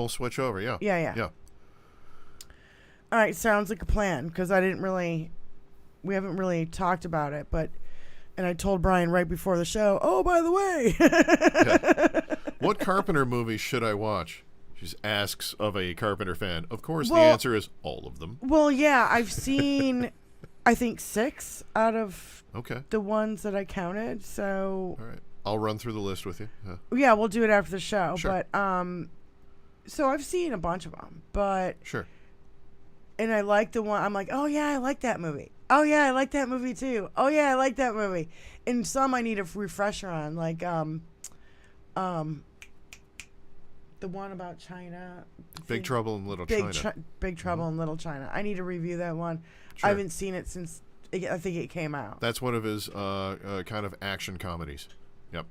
Speaker 4: switch over, yeah.
Speaker 5: Yeah. All right, sounds like a plan, because we haven't really talked about it, and I told Brian right before the show, oh, by the way.
Speaker 4: What Carpenter movies should I watch? She asks of a Carpenter fan. Of course, the answer is all of them.
Speaker 5: Well, yeah, I've seen, I think 6 out of the ones that I counted, so.
Speaker 4: All right, I'll run through the list with you.
Speaker 5: Yeah, we'll do it after the show,
Speaker 4: sure.
Speaker 5: But, so I've seen a bunch of them, but.
Speaker 4: Sure.
Speaker 5: And I like the one, I'm like, oh yeah, I like that movie. Oh yeah, I like that movie too. Oh yeah, I like that movie. And some I need a refresher on, like the one about China.
Speaker 4: Big Trouble in Little China.
Speaker 5: Big Trouble in Little China. I need to review that one.
Speaker 4: Sure.
Speaker 5: I haven't seen it since I think it came out.
Speaker 4: That's one of his kind of action comedies. Yep.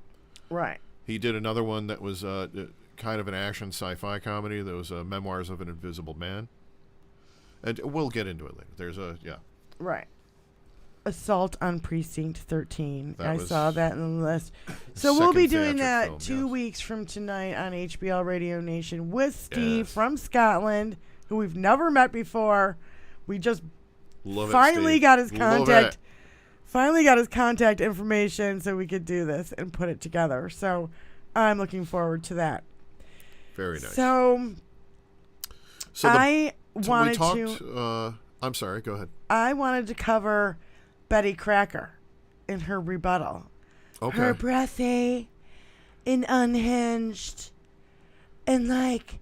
Speaker 5: Right.
Speaker 4: He did another one that was kind of an action sci-fi comedy. That was Memoirs of an Invisible Man. And we'll get into it later. There's
Speaker 5: Right. Assault on Precinct 13. I
Speaker 4: was
Speaker 5: saw that in the list. So we'll be
Speaker 4: second
Speaker 5: doing that
Speaker 4: theatric
Speaker 5: 2
Speaker 4: film,
Speaker 5: weeks from tonight on HBL Radio Nation with Steve
Speaker 4: Yes.
Speaker 5: from Scotland, who we've never met before. We just
Speaker 4: Love it,
Speaker 5: finally
Speaker 4: Steve.
Speaker 5: got his
Speaker 4: Love
Speaker 5: contact.
Speaker 4: it.
Speaker 5: Finally got his contact information so we could do this and put it together. So I'm looking forward to that.
Speaker 4: Very nice.
Speaker 5: So I wanted to.
Speaker 4: I'm sorry. Go ahead.
Speaker 5: I wanted to cover Betty Cracker in her rebuttal.
Speaker 4: Okay.
Speaker 5: Her breathy and unhinged and like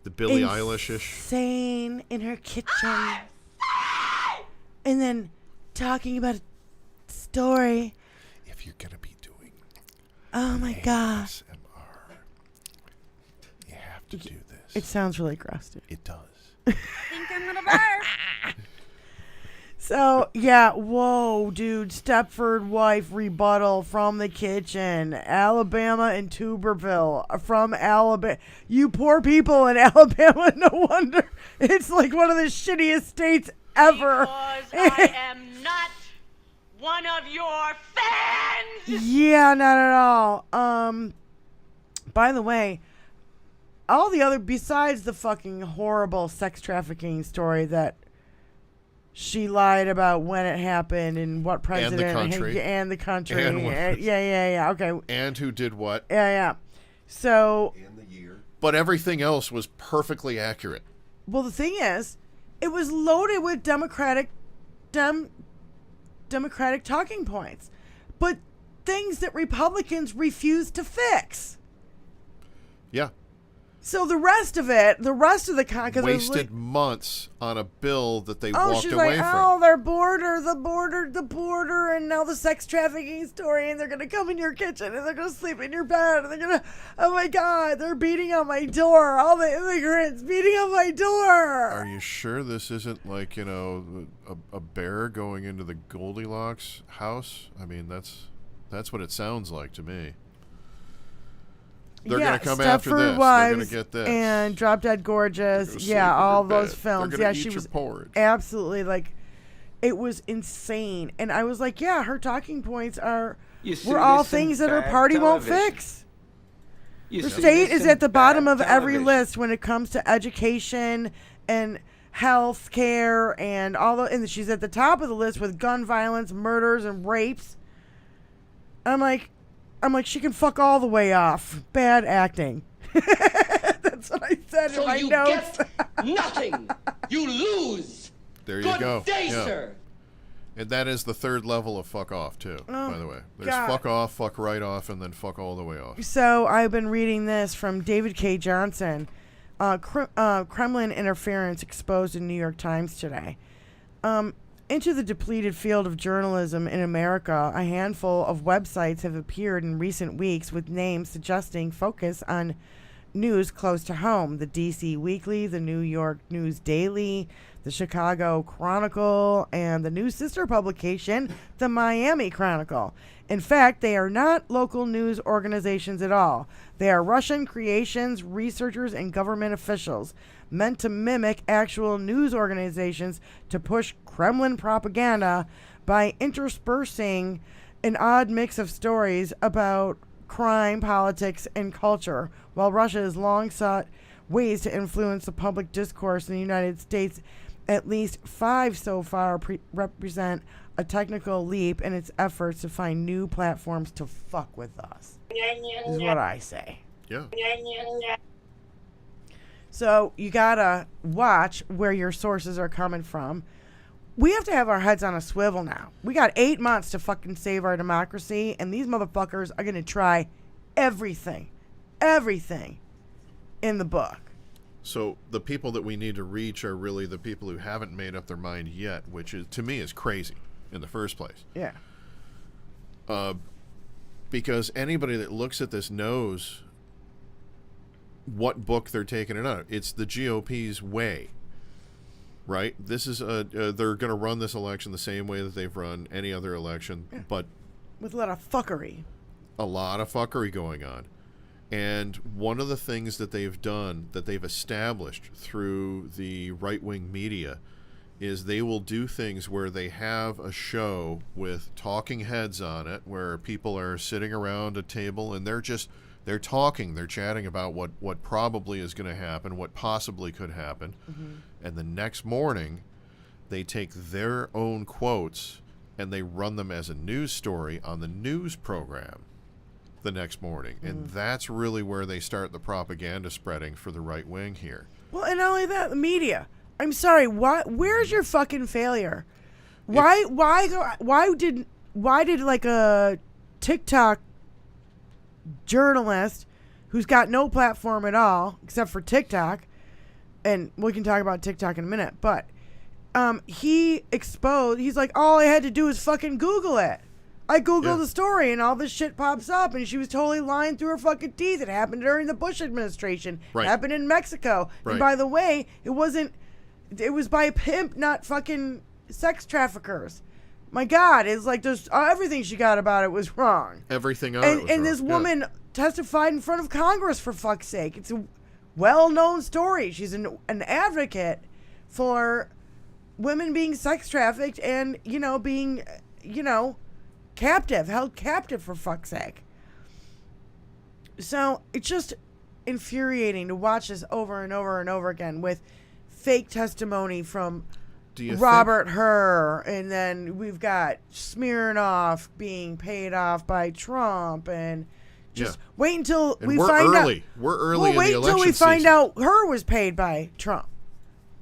Speaker 4: The Billie Eilish-ish.
Speaker 5: insane in her kitchen. And then talking about a story.
Speaker 4: If you're gonna be doing
Speaker 5: Oh my god.
Speaker 4: ASMR, you have to do this.
Speaker 5: It sounds really gross, dude.
Speaker 4: It does.
Speaker 5: Think I'm gonna barf. So, yeah, whoa, dude. Stepford wife rebuttal from the kitchen. Alabama and Tuberville from Alabama. You poor people in Alabama, no wonder. It's like one of the shittiest states ever.
Speaker 7: Because I am not one of your fans!
Speaker 5: Yeah, not at all. By the way, all the other, besides the fucking horrible sex trafficking story that she lied about when it happened and what president
Speaker 4: And the country.
Speaker 5: Yeah. Okay.
Speaker 4: And who did what.
Speaker 5: Yeah. So,
Speaker 6: And the year.
Speaker 4: But everything else was perfectly accurate.
Speaker 5: well, the thing is, it was loaded with Democratic talking points, but things that Republicans refused to fix.
Speaker 4: Yeah.
Speaker 5: So the rest of the because
Speaker 4: Wasted months on a bill that they
Speaker 5: oh,
Speaker 4: walked
Speaker 5: she's
Speaker 4: away
Speaker 5: like,
Speaker 4: from.
Speaker 5: oh, the border, and now the sex trafficking story, and they're gonna come in your kitchen, and they're gonna sleep in your bed, and they're gonna, oh my God, they're beating on my door, all the immigrants beating on my door.
Speaker 4: Are you sure this isn't like, a bear going into the Goldilocks house? I mean, that's what it sounds like to me. They're going to come after
Speaker 5: Stepford
Speaker 4: this.
Speaker 5: Wives
Speaker 4: They're going to get this.
Speaker 5: and Drop Dead Gorgeous.
Speaker 4: They're gonna
Speaker 5: Yeah,
Speaker 4: sleep in
Speaker 5: all
Speaker 4: your
Speaker 5: those
Speaker 4: bed.
Speaker 5: films.
Speaker 4: They're
Speaker 5: Yeah,
Speaker 4: gonna
Speaker 5: she
Speaker 4: eat your
Speaker 5: was
Speaker 4: porridge.
Speaker 5: absolutely like, it was insane. And I was like, yeah, her talking points were all things that her party won't fix. The state is at the bottom of every list when it comes to education and health care and and she's at the top of the list with gun violence, murders, and rapes. I'm like, she can fuck all the way off. Bad acting. That's what I said in my notes.
Speaker 1: Get nothing. You lose.
Speaker 4: There you
Speaker 1: Good
Speaker 4: go.
Speaker 1: day,
Speaker 4: Yeah.
Speaker 1: sir.
Speaker 4: And that is the third level of fuck off, too, by the way. There's
Speaker 5: God.
Speaker 4: fuck off, fuck right off, and then fuck all the way off.
Speaker 5: So I've been reading this from David K. Johnson. Kremlin interference exposed in New York Times today. Into the depleted field of journalism in America, a handful of websites have appeared in recent weeks with names suggesting focus on news close to home. The DC Weekly, the New York News Daily, the Chicago Chronicle, and the new sister publication, the Miami Chronicle. In fact, they are not local news organizations at all. They are Russian creations, researchers, and government officials meant to mimic actual news organizations to push Kremlin propaganda by interspersing an odd mix of stories about crime, politics, and culture. While Russia has long sought ways to influence the public discourse in the United States, at least 5 so far represent a technical leap in its efforts to find new platforms to fuck with us. Is what I say.
Speaker 4: Yeah.
Speaker 5: So you gotta watch where your sources are coming from. We have to have our heads on a swivel now. We got 8 months to fucking save our democracy, and these motherfuckers are gonna try everything in the book.
Speaker 4: So the people that we need to reach are really the people who haven't made up their mind yet, which is, to me, is crazy in the first place.
Speaker 5: Yeah.
Speaker 4: Because anybody that looks at this knows what book they're taking it out. It's the GOP's way. right? This is they're going to run this election the same way that they've run any other election, but
Speaker 5: with a lot of fuckery.
Speaker 4: A lot of fuckery going on. And one of the things that they've done, that they've established through the right-wing media, is they will do things where they have a show with talking heads on it, where people are sitting around a table and they're talking, they're chatting about what probably is going to happen, what possibly could happen. And the next morning, they take their own quotes and they run them as a news story on the news program the next morning. And that's really where they start the propaganda spreading for the right wing here.
Speaker 5: Well, and not only that, the media. I'm sorry, where's your fucking failure? Why did like a TikTok journalist who's got no platform at all except for TikTok, and we can talk about TikTok in a minute, but he's like, all I had to do was fucking Google it. I Googled the story and all this shit pops up, and she was totally lying through her fucking teeth. It happened during the Bush administration.
Speaker 4: Right.
Speaker 5: It happened in Mexico.
Speaker 4: Right.
Speaker 5: And by the way, it was by a pimp, not fucking sex traffickers. My God, it's like there's everything she got about it was wrong.
Speaker 4: Everything on it was
Speaker 5: and
Speaker 4: wrong.
Speaker 5: this woman testified in front of Congress, for fuck's sake. It's a well-known story. She's an advocate for women being sex trafficked and, being, held captive, for fuck's sake. So it's just infuriating to watch this over and over and over again with fake testimony from Robert Hur, and then we've got Smirnoff being paid off by Trump, and just wait until we find out.
Speaker 4: We're early in the election season.
Speaker 5: Wait until we find out Hur was paid by Trump.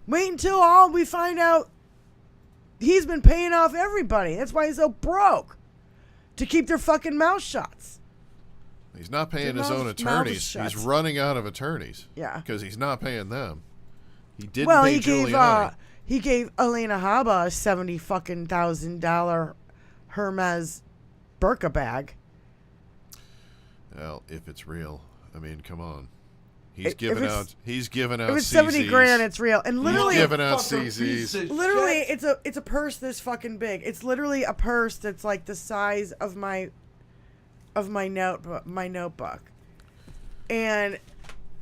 Speaker 5: Wait until we find out he's been paying off everybody. That's why he's so broke. To keep their fucking mouth shut.
Speaker 4: He's not paying his own attorneys. He's running out of attorneys.
Speaker 5: Yeah.
Speaker 4: Because he's not paying them. He didn't pay Giuliani.
Speaker 5: He gave Elena Haba a $70,000 Hermes burqa bag.
Speaker 4: Well, if it's real, I mean, come on. He's giving out. It
Speaker 5: was
Speaker 4: CZs.
Speaker 5: $70,000. It's real, and literally
Speaker 4: he's giving out CZs.
Speaker 5: Literally, it's a purse this fucking big. It's literally a purse that's like the size of my notebook. And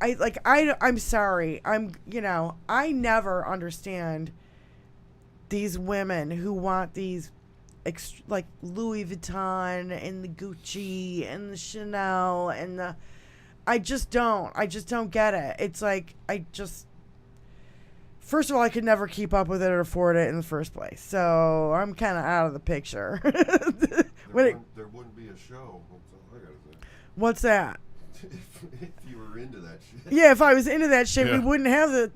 Speaker 5: I'm sorry. I never understand these women who want these like Louis Vuitton and the Gucci and the Chanel and the. I just don't get it. It's like, first of all, I could never keep up with it or afford it in the first place. So I'm kind of out of the picture.
Speaker 6: There wouldn't be a show. That's all I gotta say.
Speaker 5: What's that?
Speaker 6: If you were into that shit.
Speaker 5: Yeah, if I was into that shit, we wouldn't have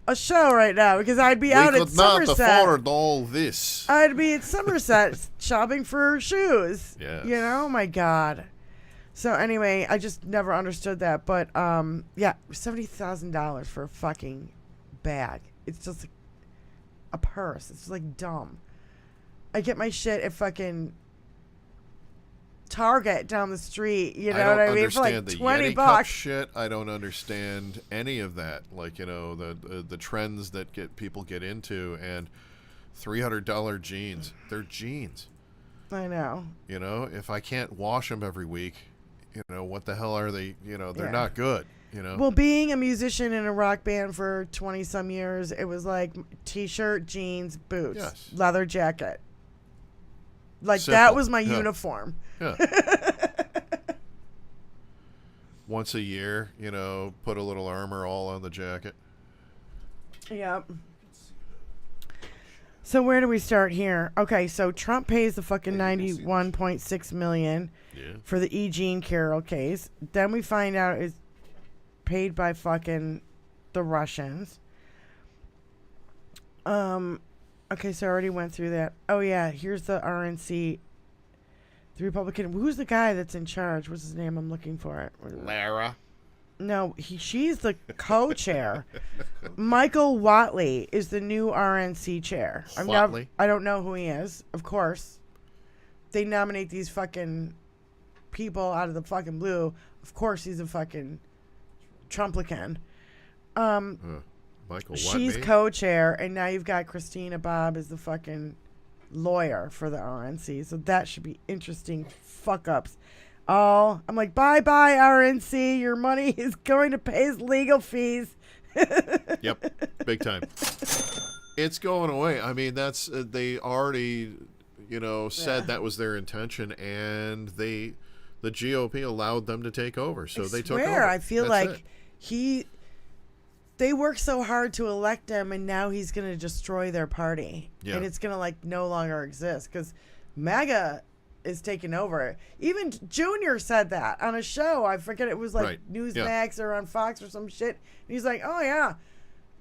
Speaker 5: a show right now, because I'd be out at Somerset.
Speaker 4: We could not afford all this.
Speaker 5: I'd be at Somerset shopping for shoes.
Speaker 4: Yes.
Speaker 5: My God. So anyway, I just never understood that. But $70,000 for a fucking bag. It's just a purse. It's like dumb. I get my shit at fucking Target down the street. You know what I mean? For like
Speaker 4: the
Speaker 5: $20.
Speaker 4: Yeti cup shit. I don't understand any of that. Like, the trends that people get into, and $300 jeans. They're jeans.
Speaker 5: I know.
Speaker 4: If I can't wash them every week, what the hell are they? They're not good.
Speaker 5: Well, being a musician in a rock band for 20 some years, it was like t-shirt, jeans, boots, leather jacket. Like
Speaker 4: Simple.
Speaker 5: that was my uniform.
Speaker 4: Yeah. Once a year, put a little armor all on the jacket.
Speaker 5: Yep. So where do we start here? Okay, so Trump pays the fucking $91.6 million for the E. Jean Carroll case. Then we find out it's paid by fucking the Russians. Okay, so I already went through that. Oh yeah, here's the RNC, the Republican. Who's the guy that's in charge? What's his name? I'm looking for it.
Speaker 4: Lara.
Speaker 5: No, she's the co-chair. Michael Whatley is the new RNC chair. I don't know who he is. Of course, they nominate these fucking people out of the fucking blue. Of course, he's a fucking Trumplican.
Speaker 4: By Michael, what,
Speaker 5: She's
Speaker 4: me?
Speaker 5: co-chair, and now you've got Christina Bobb as the fucking lawyer for the RNC. So that should be interesting fuck-ups. Oh, I'm like, bye-bye, RNC. Your money is going to pay his legal fees.
Speaker 4: Yep, big time. It's going away. I mean, that's they already, said that was their intention, and the GOP allowed them to take over, so they took over.
Speaker 5: I feel
Speaker 4: That's
Speaker 5: like
Speaker 4: it.
Speaker 5: they worked so hard to elect him, and now he's going to destroy their party,
Speaker 4: Yeah.
Speaker 5: and it's going to no longer exist because MAGA is taking over. Even Junior said that on a show. I forget, it was
Speaker 4: Right.
Speaker 5: Newsmax or on Fox or some shit. And he's like, "Oh yeah,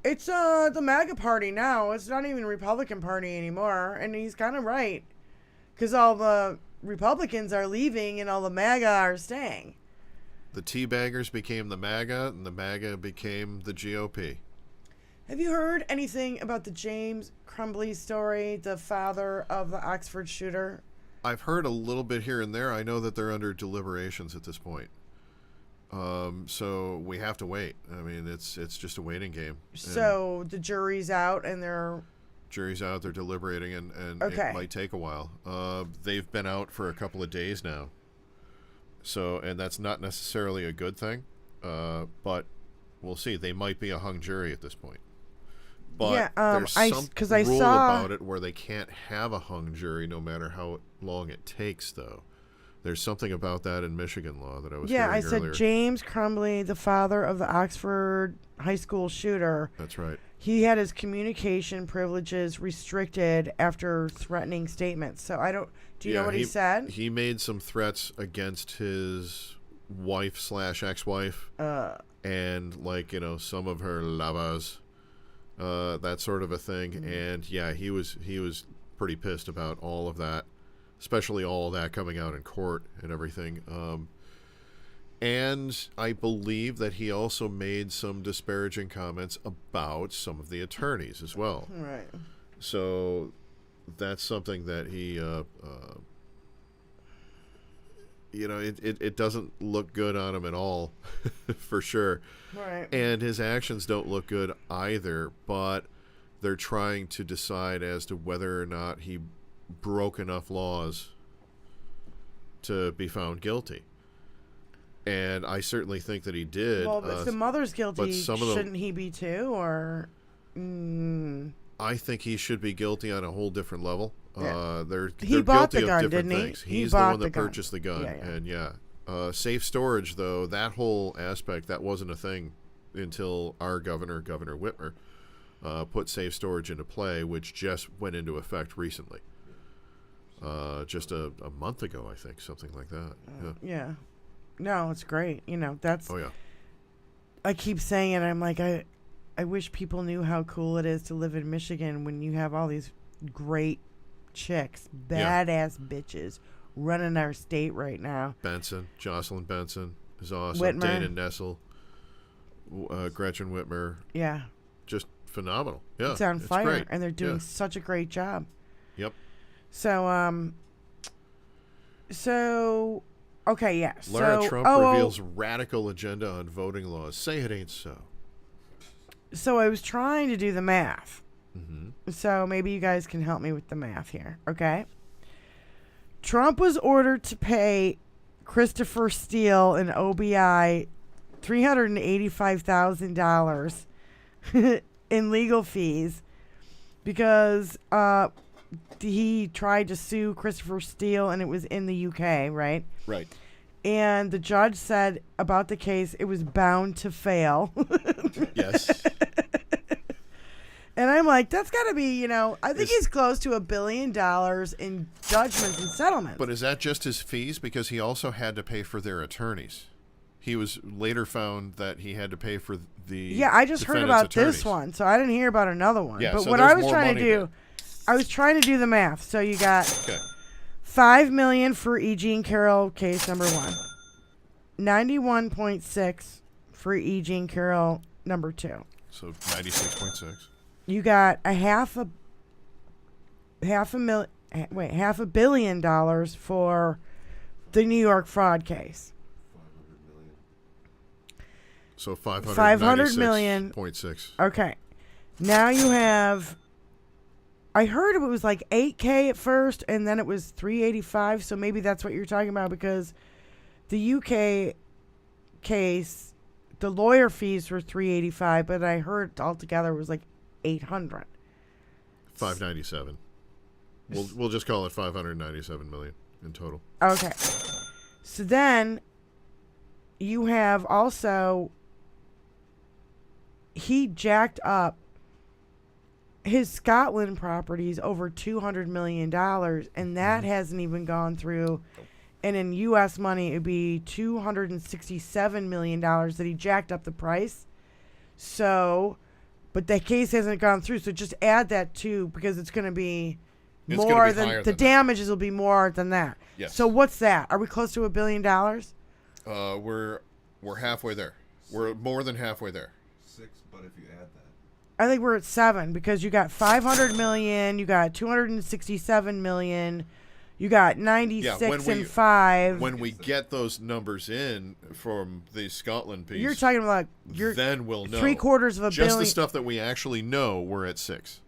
Speaker 5: it's the MAGA party now. It's not even Republican Party anymore." And he's kind of right, because all the Republicans are leaving and all the MAGA are staying.
Speaker 4: The teabaggers became the MAGA, and the MAGA became the GOP.
Speaker 5: Have you heard anything about the James Crumbly story, the father of the Oxford shooter?
Speaker 4: I've heard a little bit here and there. I know that they're under deliberations at this point. So we have to wait. I mean, it's just a waiting game.
Speaker 5: So the jury's out and they're...
Speaker 4: Jury's out, they're deliberating, and
Speaker 5: Okay.
Speaker 4: it might take a while. They've been out for a couple of days now. So, and that's not necessarily a good thing, but we'll see. They might be a hung jury at this point. But
Speaker 5: Yeah,
Speaker 4: there's some
Speaker 5: 'cause I
Speaker 4: rule
Speaker 5: saw-
Speaker 4: about it where they can't have a hung jury no matter how long it takes, though. There's something about that in Michigan law that I was hearing
Speaker 5: I said
Speaker 4: earlier.
Speaker 5: James Crumbly, the father of the Oxford high school shooter.
Speaker 4: That's right.
Speaker 5: He had his communication privileges restricted after threatening statements. So I don't... Do you know what he said?
Speaker 4: He made some threats against his wife/ex-wife and, some of her lovers, that sort of a thing.
Speaker 5: Mm-hmm.
Speaker 4: And yeah, he was pretty pissed about all of that, especially all of that coming out in court and everything. And I believe that he also made some disparaging comments about some of the attorneys as well.
Speaker 5: Right.
Speaker 4: So that's something that he, it doesn't look good on him at all, for sure.
Speaker 5: Right.
Speaker 4: And his actions don't look good either, but they're trying to decide as to whether or not he broke enough laws to be found guilty. And I certainly think that he did.
Speaker 5: Well, if the mother's guilty,
Speaker 4: but some of them-
Speaker 5: shouldn't he be too? Or...
Speaker 4: I think he should be guilty on a whole different level.
Speaker 5: Yeah.
Speaker 4: They're
Speaker 5: He bought
Speaker 4: guilty
Speaker 5: the gun,
Speaker 4: of different
Speaker 5: didn't he?
Speaker 4: things.
Speaker 5: He
Speaker 4: He's the
Speaker 5: bought
Speaker 4: one
Speaker 5: the
Speaker 4: that
Speaker 5: gun.
Speaker 4: purchased the gun.
Speaker 5: Yeah.
Speaker 4: And safe storage, though, that whole aspect, that wasn't a thing until our Governor Whitmer, put safe storage into play, which just went into effect recently. Just a month ago, I think, something like that.
Speaker 5: Yeah. No, it's great. That's...
Speaker 4: Oh, yeah.
Speaker 5: I keep saying it. I'm like, I wish people knew how cool it is to live in Michigan when you have all these great chicks, badass bitches running our state right now.
Speaker 4: Jocelyn Benson is awesome.
Speaker 5: Whitmer.
Speaker 4: Dana Nessel, Gretchen Whitmer.
Speaker 5: Yeah.
Speaker 4: Just phenomenal. Yeah.
Speaker 5: It's on fire,
Speaker 4: great.
Speaker 5: and they're doing
Speaker 4: Yeah.
Speaker 5: such a great job.
Speaker 4: Yep.
Speaker 5: So, okay, yeah.
Speaker 4: Lara
Speaker 5: so,
Speaker 4: Trump reveals radical agenda on voting laws. Say it ain't so.
Speaker 5: So I was trying to do the math.
Speaker 4: Mm-hmm.
Speaker 5: So maybe you guys can help me with the math here, okay? Trump was ordered to pay Christopher Steele and OBI $385,000 in legal fees because he tried to sue Christopher Steele, and it was in the UK, right?
Speaker 4: Right.
Speaker 5: And the judge said about the case it was bound to fail.
Speaker 4: Yes.
Speaker 5: And I'm like, that's got to be, I think he's close to $1 billion in judgments and settlements.
Speaker 4: But is that just his fees? Because he also had to pay for their attorneys. He was later found that he had to pay for the
Speaker 5: Yeah, I just heard
Speaker 4: defendant's
Speaker 5: about this
Speaker 4: attorneys.
Speaker 5: one, so I didn't hear about another one.
Speaker 4: Yeah,
Speaker 5: but
Speaker 4: so
Speaker 5: what
Speaker 4: there's
Speaker 5: I was
Speaker 4: more
Speaker 5: trying to
Speaker 4: money
Speaker 5: do,
Speaker 4: there.
Speaker 5: I was trying to do the math. So you got
Speaker 4: Okay.
Speaker 5: $5 million for E. Jean Carroll case number 1, 91.6 for E. Jean Carroll number 2.
Speaker 4: So 96.6.
Speaker 5: You got half a billion dollars for the New York fraud case.
Speaker 4: So
Speaker 5: 500 million.
Speaker 4: 596.6.
Speaker 5: Okay. Now you have, I heard it was like $8K at first, and then it was $385. So maybe that's what you're talking about, because the UK case, the lawyer fees were $385, but I heard altogether it was like $800.
Speaker 4: $597. We'll just call it $597 million in total.
Speaker 5: Okay. So then you have also, he jacked up his Scotland properties over $200 million, and that hasn't even gone through. And in U.S. money, it would be $267 million that he jacked up the price. So, but the case hasn't gone through. So just add that too, because it's going to be more than the damages will be more than that.
Speaker 4: Yes.
Speaker 5: So what's that? Are we close to $1 billion?
Speaker 4: We're halfway there. We're more than halfway there.
Speaker 6: 6, but if you add that.
Speaker 5: I think we're at 7, because you got $500 million, you got $267 million. You got 96 and 5.
Speaker 4: When we get those numbers in from the Scotland piece,
Speaker 5: you're talking about
Speaker 4: then we'll know.
Speaker 5: $750 million.
Speaker 4: Just the stuff that we actually know, we're at 6.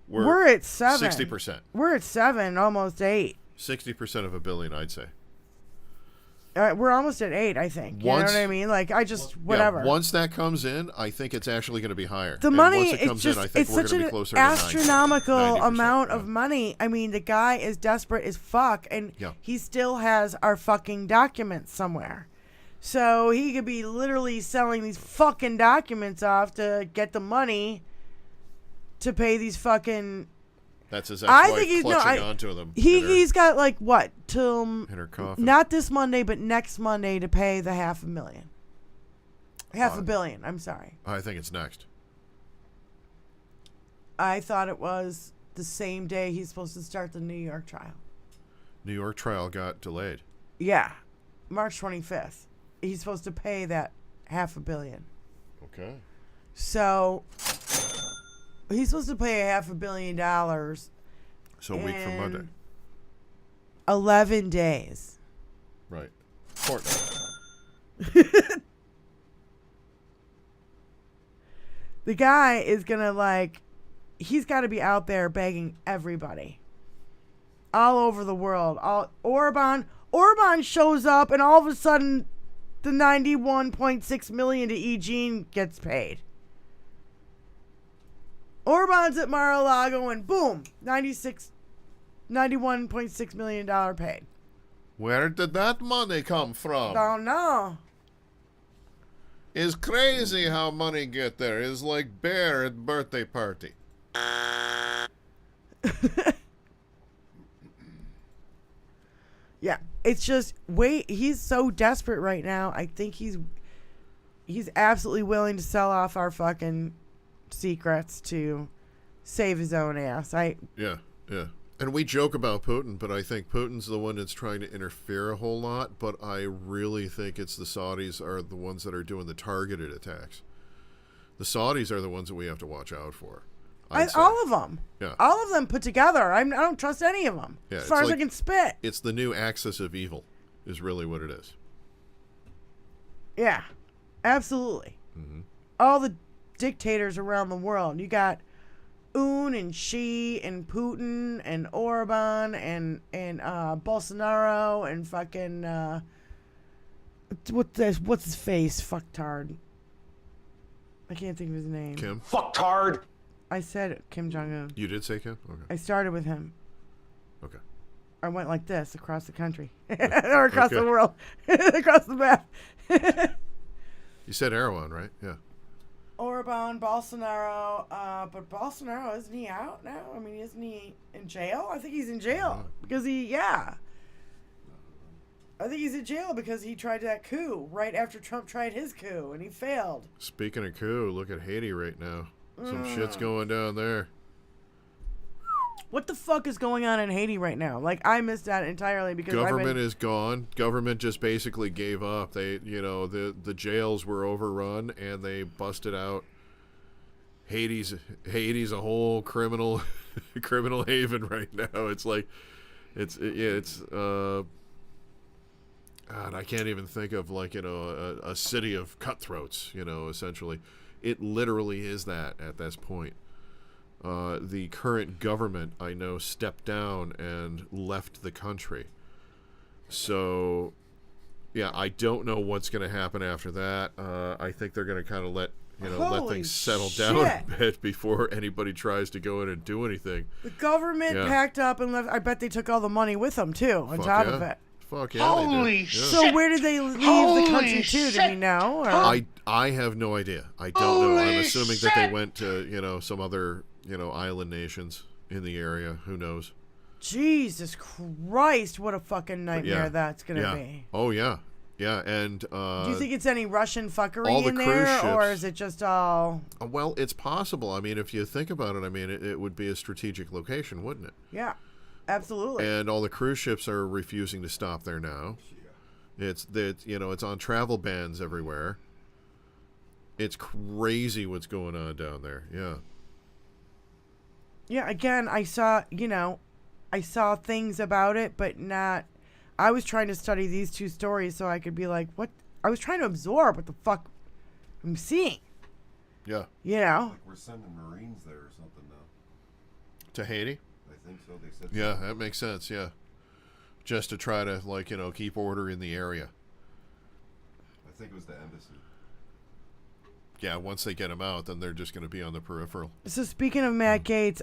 Speaker 5: We're at 7.
Speaker 4: 60%.
Speaker 5: We're at 7, almost 8.
Speaker 4: 60% of $1 billion, I'd say.
Speaker 5: We're almost at 8, I think. You know what I mean? Like, whatever.
Speaker 4: Yeah, once that comes in, I think it's actually going to be higher.
Speaker 5: The money,
Speaker 4: once it comes in, I think
Speaker 5: it's
Speaker 4: we're
Speaker 5: such
Speaker 4: going to
Speaker 5: an
Speaker 4: be closer
Speaker 5: astronomical
Speaker 4: to 90%,
Speaker 5: amount of money. I mean, the guy is desperate as fuck, and he still has our fucking documents somewhere. So he could be literally selling these fucking documents off to get the money to pay these fucking...
Speaker 4: That's his ex-wife clutching onto them.
Speaker 5: He's got like what till
Speaker 4: in her coffin.
Speaker 5: Not this Monday, but next Monday to pay the $500,000. $500 million. I'm sorry.
Speaker 4: I think it's next.
Speaker 5: I thought it was the same day he's supposed to start the New York trial.
Speaker 4: New York trial got delayed.
Speaker 5: Yeah, March 25th. He's supposed to pay that $500 million.
Speaker 4: Okay.
Speaker 5: So he's supposed to pay $500 million.
Speaker 4: So a week from Monday.
Speaker 5: 11 days.
Speaker 4: Right. Fortnite.
Speaker 5: The guy is gonna he's got to be out there begging everybody, all over the world. Orban shows up, and all of a sudden, the $91.6 million to E. Jean gets paid. Orban's at Mar-a-Lago, and boom, $91.6 million paid.
Speaker 4: Where did that money come from?
Speaker 5: Don't know.
Speaker 4: It's crazy how money get there. It's like bear at birthday party.
Speaker 5: Yeah, it's just he's so desperate right now. I think he's absolutely willing to sell off our fucking secrets to save his own ass.
Speaker 4: Yeah. And we joke about Putin, but I think Putin's the one that's trying to interfere a whole lot, but I really think it's the Saudis are the ones that are doing the targeted attacks. The Saudis are the ones that we have to watch out for.
Speaker 5: All of them.
Speaker 4: Yeah.
Speaker 5: All of them put together. I don't trust any of them.
Speaker 4: Yeah,
Speaker 5: as far as I can spit.
Speaker 4: It's the new axis of evil is really what it is.
Speaker 5: Yeah. Absolutely. Mm-hmm. All the dictators around the world. You got and Xi and Putin and Orban and Bolsonaro and fucking what's his face? Fucktard. I can't think of his name.
Speaker 4: Kim.
Speaker 1: Fucktard.
Speaker 5: I said Kim Jong-un.
Speaker 4: You did say Kim? Okay.
Speaker 5: I started with him.
Speaker 4: Okay.
Speaker 5: I went like this across the country. Or across the world. Across the map.
Speaker 4: You said Erdogan, right? Yeah.
Speaker 5: Orban, Bolsonaro, but Bolsonaro, isn't he out now? I mean, isn't he in jail? I think he's in jail because I think he's in jail because he tried that coup right after Trump tried his coup and he failed.
Speaker 4: Speaking of coup, look at Haiti right now. Some shit's going down there.
Speaker 5: What the fuck is going on in Haiti right now? I missed that entirely because
Speaker 4: government is gone. Government just basically gave up. They, the jails were overrun and they busted out. Haiti's a whole criminal haven right now. It's like, God, I can't even think of a city of cutthroats. Essentially, It literally is that at this point. The current government, I know, stepped down and left the country. So, yeah, I don't know what's going to happen after that. I think they're going to kind of let things settle down a bit before anybody tries to go in and do anything.
Speaker 5: The government packed up and left. I bet they took all the money with them, too, on top of it.
Speaker 4: Fuck yeah,
Speaker 1: Holy shit!
Speaker 5: So where did they leave the country to? Do we know? Or?
Speaker 4: I have no idea. I don't know. I'm assuming that they went to, some other, island nations in the area. Who knows?
Speaker 5: Jesus Christ, what a fucking nightmare that's going to be.
Speaker 4: Oh, yeah. Yeah, and...
Speaker 5: do you think it's any Russian fuckery
Speaker 4: all the
Speaker 5: in
Speaker 4: cruise
Speaker 5: there,
Speaker 4: ships,
Speaker 5: or is it just all...
Speaker 4: Well, it's possible. I mean, if you think about it, it would be a strategic location, wouldn't it?
Speaker 5: Yeah, absolutely.
Speaker 4: And all the cruise ships are refusing to stop there now. It's on travel bans everywhere. It's crazy what's going on down there. Yeah.
Speaker 5: Yeah, again, I saw things about it, but not... I was trying to study these two stories so I could be like, what? I was trying to absorb what the fuck I'm seeing.
Speaker 4: Yeah.
Speaker 6: Like we're sending Marines there or something now.
Speaker 4: To Haiti?
Speaker 6: I think so. They said
Speaker 4: Yeah, that makes sense, yeah. Just to try to, keep order in the area.
Speaker 6: I think it was the embassy.
Speaker 4: Yeah, once they get them out, then they're just going to be on the peripheral.
Speaker 5: So speaking of Matt Gaetz,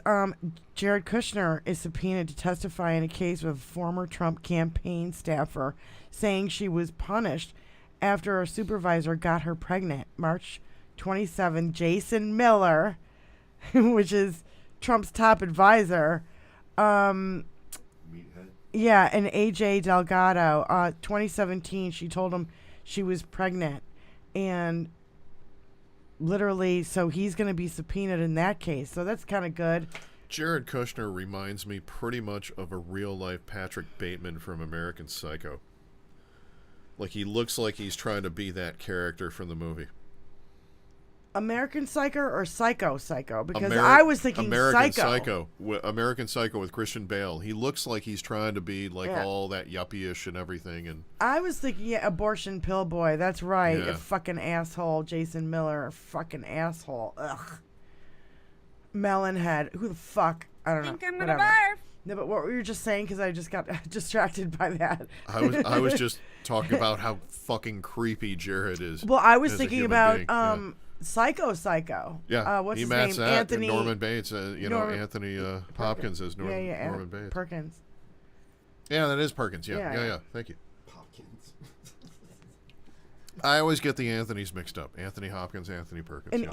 Speaker 5: Jared Kushner is subpoenaed to testify in a case with a former Trump campaign staffer saying she was punished after her supervisor got her pregnant. March 27, Jason Miller, which is Trump's top advisor.
Speaker 6: Meathead?
Speaker 5: Yeah, and AJ Delgado. 2017, she told him she was pregnant. And... literally, so he's going to be subpoenaed in that case. So that's kind of good.
Speaker 4: Jared Kushner reminds me pretty much of a real-life Patrick Bateman from American Psycho. Like, he looks like he's trying to be that character from the movie.
Speaker 5: American Psycho or Psycho? Because I was thinking
Speaker 4: American
Speaker 5: Psycho.
Speaker 4: American Psycho with Christian Bale. He looks like he's trying to be like all that yuppie-ish and everything. And
Speaker 5: I was thinking, abortion pill boy. That's right.
Speaker 4: Yeah.
Speaker 5: A fucking asshole. Jason Miller, a fucking asshole. Ugh. Melonhead. Who the fuck? I don't know.
Speaker 8: I'm
Speaker 5: Whatever.
Speaker 8: gonna barf.
Speaker 5: No, but what were you just saying? Because I just got distracted by that.
Speaker 4: I was just talking about how fucking creepy Jared is.
Speaker 5: Well, I was
Speaker 4: as a
Speaker 5: thinking
Speaker 4: human
Speaker 5: about
Speaker 4: being.
Speaker 5: Psycho.
Speaker 4: Yeah.
Speaker 5: What's
Speaker 4: he
Speaker 5: his
Speaker 4: matched
Speaker 5: name?
Speaker 4: that.
Speaker 5: Anthony.
Speaker 4: Norman Bates. Anthony Hopkins as Norman Bates.
Speaker 5: Perkins.
Speaker 4: Yeah, that is Perkins. Yeah. Thank you.
Speaker 6: Hopkins.
Speaker 4: I always get the Anthonys mixed up. Anthony Hopkins, Anthony Perkins.
Speaker 5: And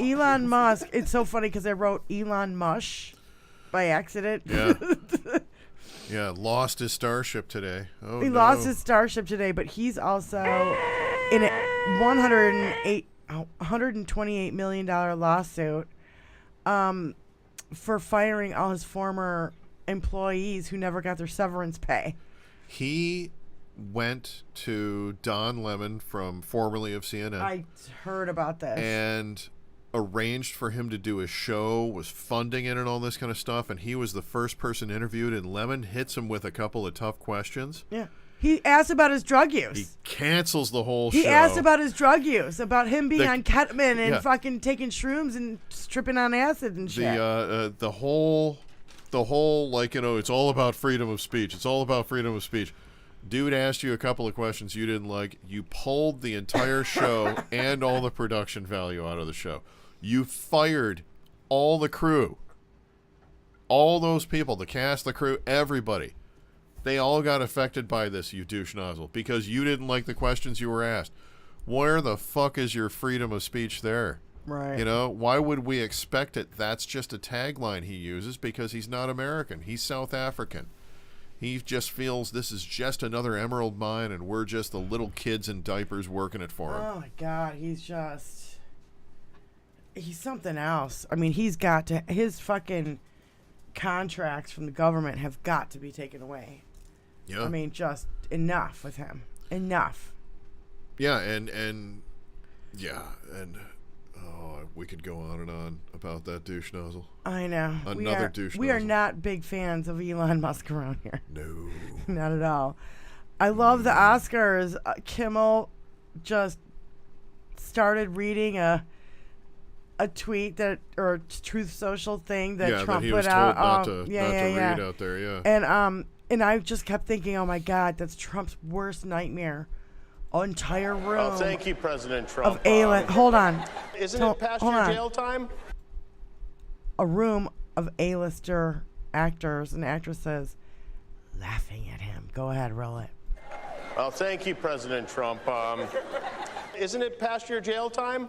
Speaker 5: Elon Musk. It's so funny because I wrote Elon Mush by accident.
Speaker 4: Yeah. Yeah, lost his starship today. Oh,
Speaker 5: He lost his starship today, but he's also in a $128 million lawsuit for firing all his former employees who never got their severance pay.
Speaker 4: He went to Don Lemon from formerly of CNN.
Speaker 5: I heard about this.
Speaker 4: And arranged for him to do a show, was funding it and all this kind of stuff, and he was the first person interviewed, and Lemon hits him with a couple of tough questions.
Speaker 5: Yeah. He asked about his drug use.
Speaker 4: He cancels the whole show.
Speaker 5: He asked about his drug use, about him being on ketamine and
Speaker 4: yeah.
Speaker 5: fucking taking shrooms and tripping on acid and shit.
Speaker 4: The whole like, it's all about freedom of speech. It's all about freedom of speech. Dude asked you a couple of questions you didn't like. You pulled the entire show and all the production value out of the show. You fired all the crew. All those people, the cast, the crew, everybody. They all got affected by this, you douche nozzle, because you didn't like the questions you were asked. Where the fuck is your freedom of speech there?
Speaker 5: Right.
Speaker 4: Why would we expect it? That's just a tagline he uses because he's not American. He's South African. He just feels this is just another emerald mine and we're just the little kids in diapers working it for him.
Speaker 5: Oh, my God. He's something else. I mean, his fucking contracts from the government have got to be taken away.
Speaker 4: Yeah.
Speaker 5: I mean, just enough with him. Enough.
Speaker 4: Yeah, and we could go on and on about that douche nozzle.
Speaker 5: I know.
Speaker 4: Another douche
Speaker 5: We are
Speaker 4: nozzle.
Speaker 5: not big fans of Elon Musk around here.
Speaker 4: No.
Speaker 5: Not at all. I love the Oscars. Kimmel just started reading a a tweet that or a Truth Social thing that Trump
Speaker 4: that he
Speaker 5: put
Speaker 4: was
Speaker 5: out.
Speaker 4: told not to read out there. Yeah.
Speaker 5: And I just kept thinking, oh my God, that's Trump's worst nightmare. An entire room.
Speaker 8: Oh, thank you, President Trump.
Speaker 5: Of A-list. Hold on.
Speaker 8: Isn't it past your jail time?
Speaker 5: A room of A-lister actors and actresses laughing at him. Go ahead, roll it.
Speaker 8: Oh, thank you, President Trump. Isn't it past your jail time?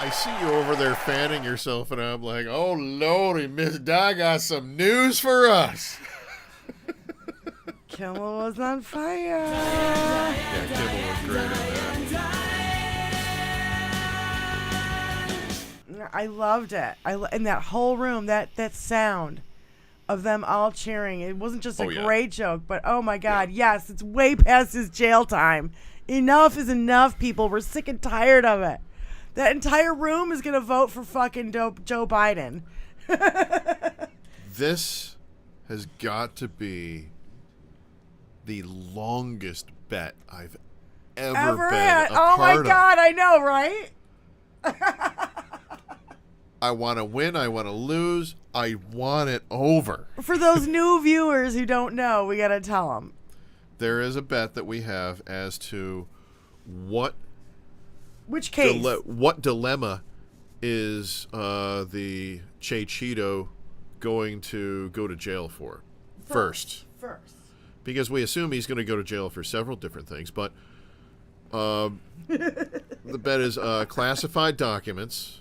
Speaker 4: I see you over there fanning yourself, and I'm like, oh, Lordy, Miss Di got some news for us.
Speaker 5: Kimmel was on fire.
Speaker 4: Yeah, Kimmel was great in that.
Speaker 5: I loved it. In that whole room, that sound of them all cheering. It wasn't just a great joke, but oh my God, yes, it's way past his jail time. Enough is enough, people. We're sick and tired of it. That entire room is going to vote for fucking Joe Biden.
Speaker 4: This has got to be the longest bet I've ever been
Speaker 5: had.
Speaker 4: a
Speaker 5: Oh
Speaker 4: part
Speaker 5: my God,
Speaker 4: of.
Speaker 5: I know, right?
Speaker 4: I want to win. I want to lose. I want it over.
Speaker 5: For those new viewers who don't know, we got to tell them.
Speaker 4: There is a bet that we have as to
Speaker 5: which case?
Speaker 4: What dilemma is the Che Cheeto going to go to jail for first? Because we assume he's going to go to jail for several different things, but the bet is classified documents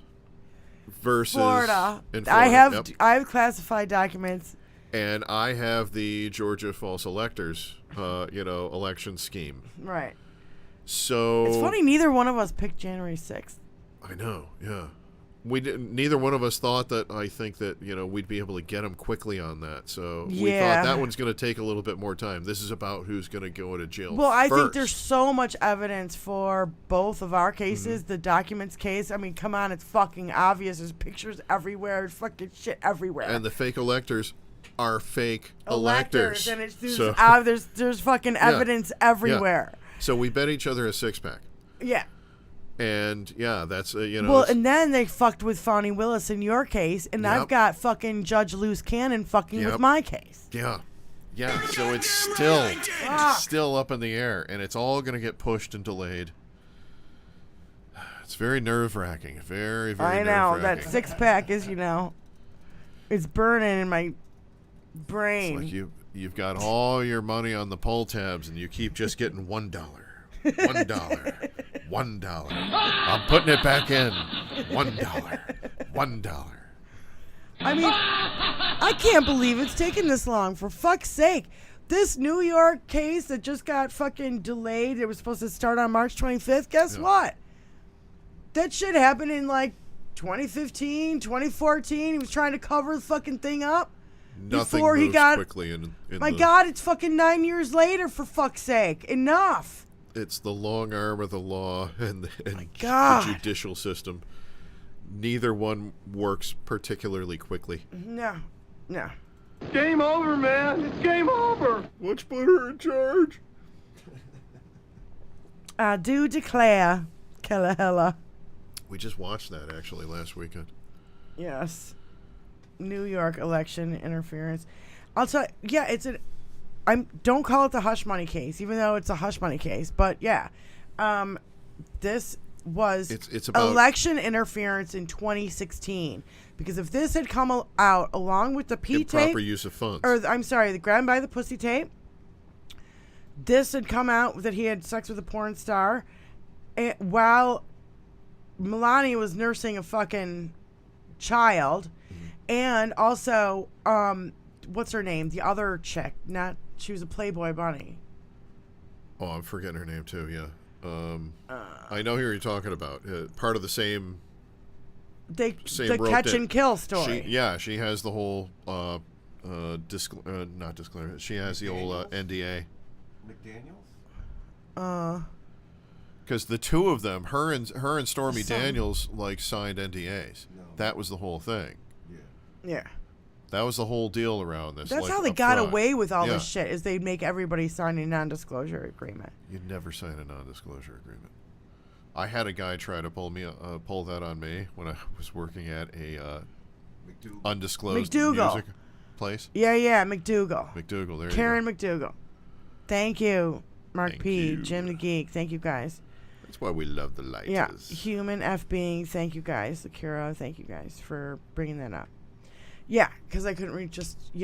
Speaker 4: versus
Speaker 5: Florida.
Speaker 4: In Florida.
Speaker 5: I have classified documents,
Speaker 4: and I have the Georgia false electors, election scheme.
Speaker 5: Right.
Speaker 4: So
Speaker 5: it's funny. Neither one of us picked January 6th.
Speaker 4: I know. Yeah. We didn't. Neither one of us thought that. I think that we'd be able to get him quickly on that. So we thought that one's going to take a little bit more time. This is about who's going to go to jail.
Speaker 5: Well,
Speaker 4: first.
Speaker 5: I think there's so much evidence for both of our cases. The documents case. I mean, come on, it's fucking obvious. There's pictures everywhere. There's fucking shit everywhere.
Speaker 4: And the fake electors are fake electors.
Speaker 5: And there's fucking evidence everywhere.
Speaker 4: Yeah. So we bet each other a 6-pack.
Speaker 5: Yeah.
Speaker 4: And that's
Speaker 5: Well, and then they fucked with Fani Willis in your case, and I've got fucking Judge Loose Cannon fucking with my case.
Speaker 4: Yeah. So it's still up in the air, and it's all going to get pushed and delayed. It's very nerve-wracking. Very, very nerve-wracking.
Speaker 5: I know that 6-pack is it's burning in my brain.
Speaker 4: It's like you've got all your money on the pull tabs, and you keep just getting $1. $1. $1. I'm putting it back in. $1. $1.
Speaker 5: I mean, I can't believe it's taken this long. For fuck's sake. This New York case that just got fucking delayed, it was supposed to start on March 25th. Guess what? That shit happened in 2015, 2014. He was trying to cover the fucking thing up.
Speaker 4: Nothing
Speaker 5: before
Speaker 4: moves
Speaker 5: he got
Speaker 4: quickly in
Speaker 5: my God, it's fucking 9 years later, for fuck's sake. Enough.
Speaker 4: It's the long arm of the law and the judicial system. Neither one works particularly quickly.
Speaker 5: No.
Speaker 1: Game over, man. It's game over.
Speaker 4: Much better in charge.
Speaker 5: I do declare, Kellahella.
Speaker 4: We just watched that actually last weekend.
Speaker 5: Yes. New York election interference. I'll tell you, don't call it the hush money case, even though it's a hush money case. But this was
Speaker 4: it's about
Speaker 5: election interference in 2016. Because if this had come out along with the P tape,
Speaker 4: improper use of funds,
Speaker 5: or I'm sorry, the grab by the pussy tape, this had come out that he had sex with a porn star, while Melania was nursing a fucking child. And also, what's her name? The other chick. She was a Playboy bunny.
Speaker 4: Oh, I'm forgetting her name too, yeah. I know who you're talking about. Part of the same
Speaker 5: the catch and kill story.
Speaker 4: She has the whole, not disclaimer. She has the old NDA.
Speaker 6: McDaniels?
Speaker 4: Because the two of them, her and Stormy Daniels, signed NDAs. No. That was the whole thing.
Speaker 5: Yeah.
Speaker 4: That was the whole deal around this.
Speaker 5: That's
Speaker 4: like,
Speaker 5: how they
Speaker 4: up
Speaker 5: got
Speaker 4: front.
Speaker 5: away with all
Speaker 4: Yeah.
Speaker 5: this shit, is they make everybody sign a non-disclosure agreement.
Speaker 4: You'd never sign a non-disclosure agreement. I had a guy try to pull that on me when I was working at a undisclosed
Speaker 5: McDougal.
Speaker 4: music place.
Speaker 5: Yeah, McDougal.
Speaker 4: McDougal, there
Speaker 5: Karen
Speaker 4: you go.
Speaker 5: McDougal. Thank you, Mark
Speaker 4: Thank
Speaker 5: P,
Speaker 4: you.
Speaker 5: Jim the Geek. Thank you, guys.
Speaker 4: That's why we love the lighters.
Speaker 5: Yeah, Human F Being. Thank you, guys. Akira, thank you, guys, for bringing that up. Yeah, because I couldn't read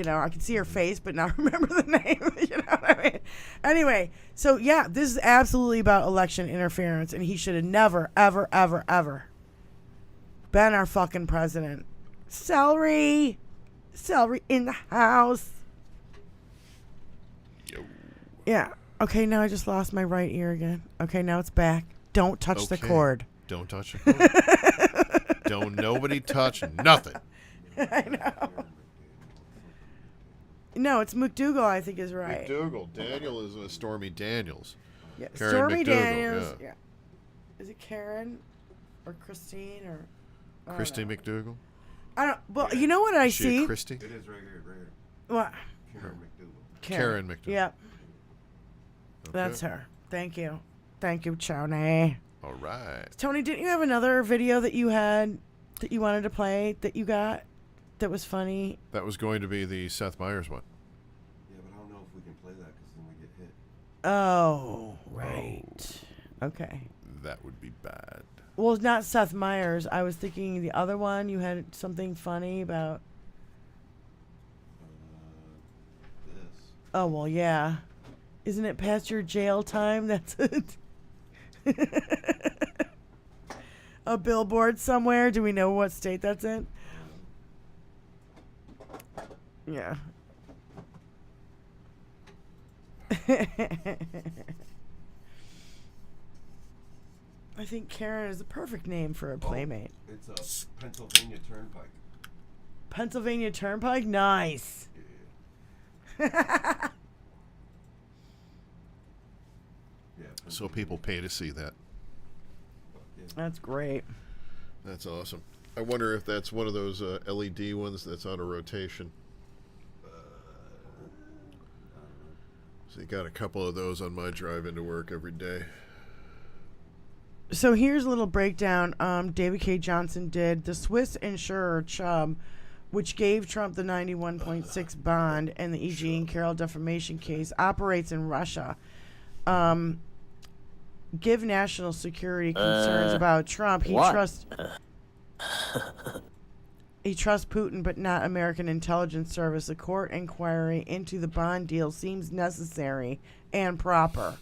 Speaker 5: I could see her face, but not remember the name. You know what I mean? Anyway, so yeah, this is absolutely about election interference, and he should have never, ever, ever, ever been our fucking president. Celery in the house.
Speaker 4: Yo.
Speaker 5: Yeah. Okay, now I just lost my right ear again. Okay, now it's back. Don't touch the cord.
Speaker 4: Don't touch the cord. Don't nobody touch nothing.
Speaker 5: I know. No, it's McDougal, I think is right.
Speaker 4: McDougal. Daniel is Stormy Daniels.
Speaker 5: Yeah,
Speaker 4: Karen
Speaker 5: Stormy
Speaker 4: McDougal,
Speaker 5: Daniels.
Speaker 4: yeah.
Speaker 5: Yeah. Is it Karen or Christine or I don't
Speaker 4: Christy
Speaker 5: know.
Speaker 4: McDougal?
Speaker 5: I don't. Well, you know what I
Speaker 4: Is she a
Speaker 5: see.
Speaker 4: Christy?
Speaker 6: It is right here.
Speaker 5: What?
Speaker 6: Karen McDougal.
Speaker 4: Karen McDougal.
Speaker 5: Yep,
Speaker 4: Okay.
Speaker 5: that's her. Thank you, Tony.
Speaker 4: All right.
Speaker 5: Tony, didn't you have another video that you had that you wanted to play that you got that was funny?
Speaker 4: That was going to be the Seth Meyers one.
Speaker 6: Yeah, but I don't know if we can play that because then we get hit.
Speaker 5: Oh, right. Okay.
Speaker 4: That would be bad.
Speaker 5: Well, not Seth Meyers. I was thinking the other one. You had something funny about.
Speaker 6: This.
Speaker 5: Oh, well, yeah. Isn't it past your jail time? That's it. A billboard somewhere. Do we know what state that's in? Yeah. I think Karen is the perfect name for a playmate.
Speaker 6: It's a Pennsylvania Turnpike.
Speaker 5: Pennsylvania Turnpike? Nice.
Speaker 6: Yeah.
Speaker 4: So people pay to see that.
Speaker 5: That's great.
Speaker 4: That's awesome. I wonder if that's one of those LED ones that's on a rotation. So you got a couple of those on my drive into work every day.
Speaker 5: So here's a little breakdown. David K. Johnson did. The Swiss insurer Chubb, which gave Trump the 91.6 bond and the E.G. and Carroll defamation case, operates in Russia. Give national security concerns about Trump. He trusts Putin, but not American intelligence service. A court inquiry into the bond deal seems necessary and proper.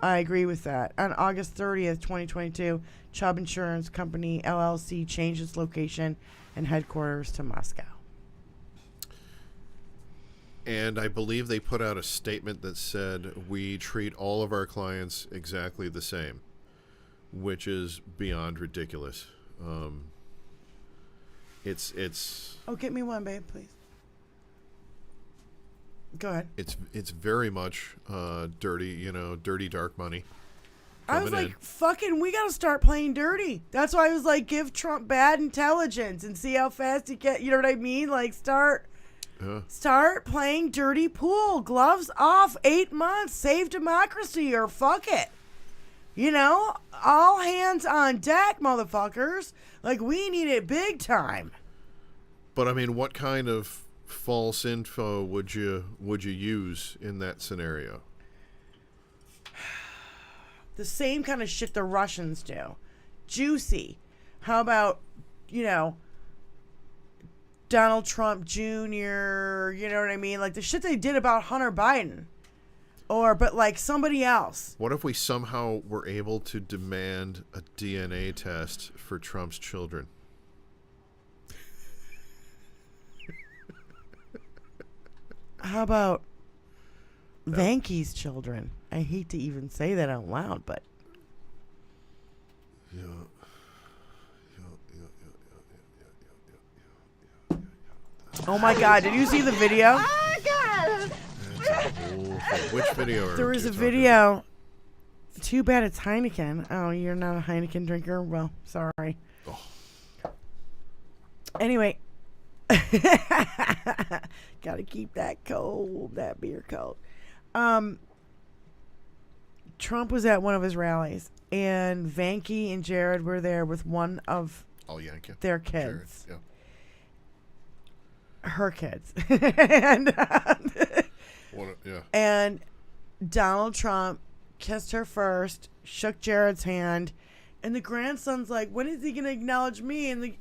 Speaker 5: I agree with that. On August 30th, 2022, Chubb Insurance Company, LLC, changed its location and headquarters to Moscow.
Speaker 4: And I believe they put out a statement that said, we treat all of our clients exactly the same, which is beyond ridiculous. It's
Speaker 5: Oh, get me one, babe, please. Go ahead.
Speaker 4: it's very much dirty, dirty dark money.
Speaker 5: I was
Speaker 4: coming
Speaker 5: like,
Speaker 4: in.
Speaker 5: fucking, we got to start playing dirty. That's why I was like, give Trump bad intelligence and see how fast he get. You know what I mean? Like, start playing dirty pool. Gloves off. 8 months. Save democracy or fuck it. All hands on deck, motherfuckers. Like, we need it big time.
Speaker 4: But I mean, what kind of false info would you use in that scenario?
Speaker 5: The same kind of shit the Russians do. Juicy. How about, Donald Trump Jr., you know what I mean? Like the shit they did about Hunter Biden. But like somebody else.
Speaker 4: What if we somehow were able to demand a DNA test for Trump's children?
Speaker 5: How about Vanky's children? I hate to even say that out loud, but oh my God! Did you see the video?
Speaker 4: Which video?
Speaker 5: There was a video. Too bad it's Heineken. Oh, you're not a Heineken drinker? Well, sorry.
Speaker 4: Oh.
Speaker 5: Anyway, Gotta keep that cold, that beer cold. Trump was at one of his rallies, and Vanke and Jared were there with one of their kids.
Speaker 4: Jared,
Speaker 5: her kids. And,
Speaker 4: yeah.
Speaker 5: And Donald Trump kissed her first, shook Jared's hand, and the grandson's like, when is he going to acknowledge me? And the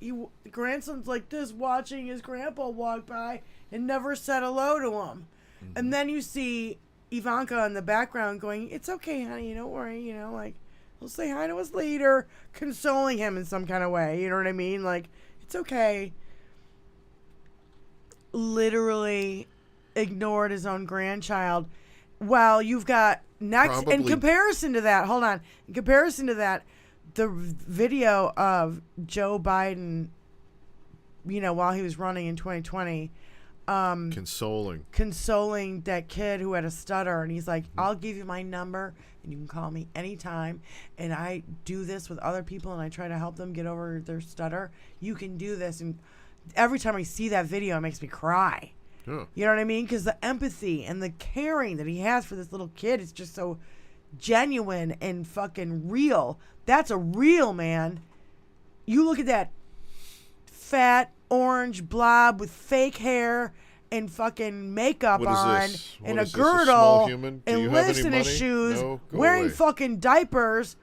Speaker 5: grandson's like this, watching his grandpa walk by and never said hello to him. Mm-hmm. And then you see Ivanka in the background going, it's okay, honey, don't worry, you know, like, he'll say hi to us later, consoling him in some kind of way, you know what I mean? Like, it's okay. Literally ignored his own grandchild. While you've got next, in comparison to that, hold on, in comparison to that, the video of Joe Biden, you know, while he was running in 2020, consoling that kid who had a stutter, and he's like, I'll give you my number and you can call me anytime, and I do this with other people and I try to help them get over their stutter. You can do this. And every time I see that video, it makes me cry.
Speaker 4: Yeah.
Speaker 5: You know what I mean? Because the empathy and the caring that he has for this little kid is just so genuine and fucking real. That's a real man. You look at that fat orange blob with fake hair and fucking makeup on and a girdle and lifts in his shoes, wearing fucking diapers,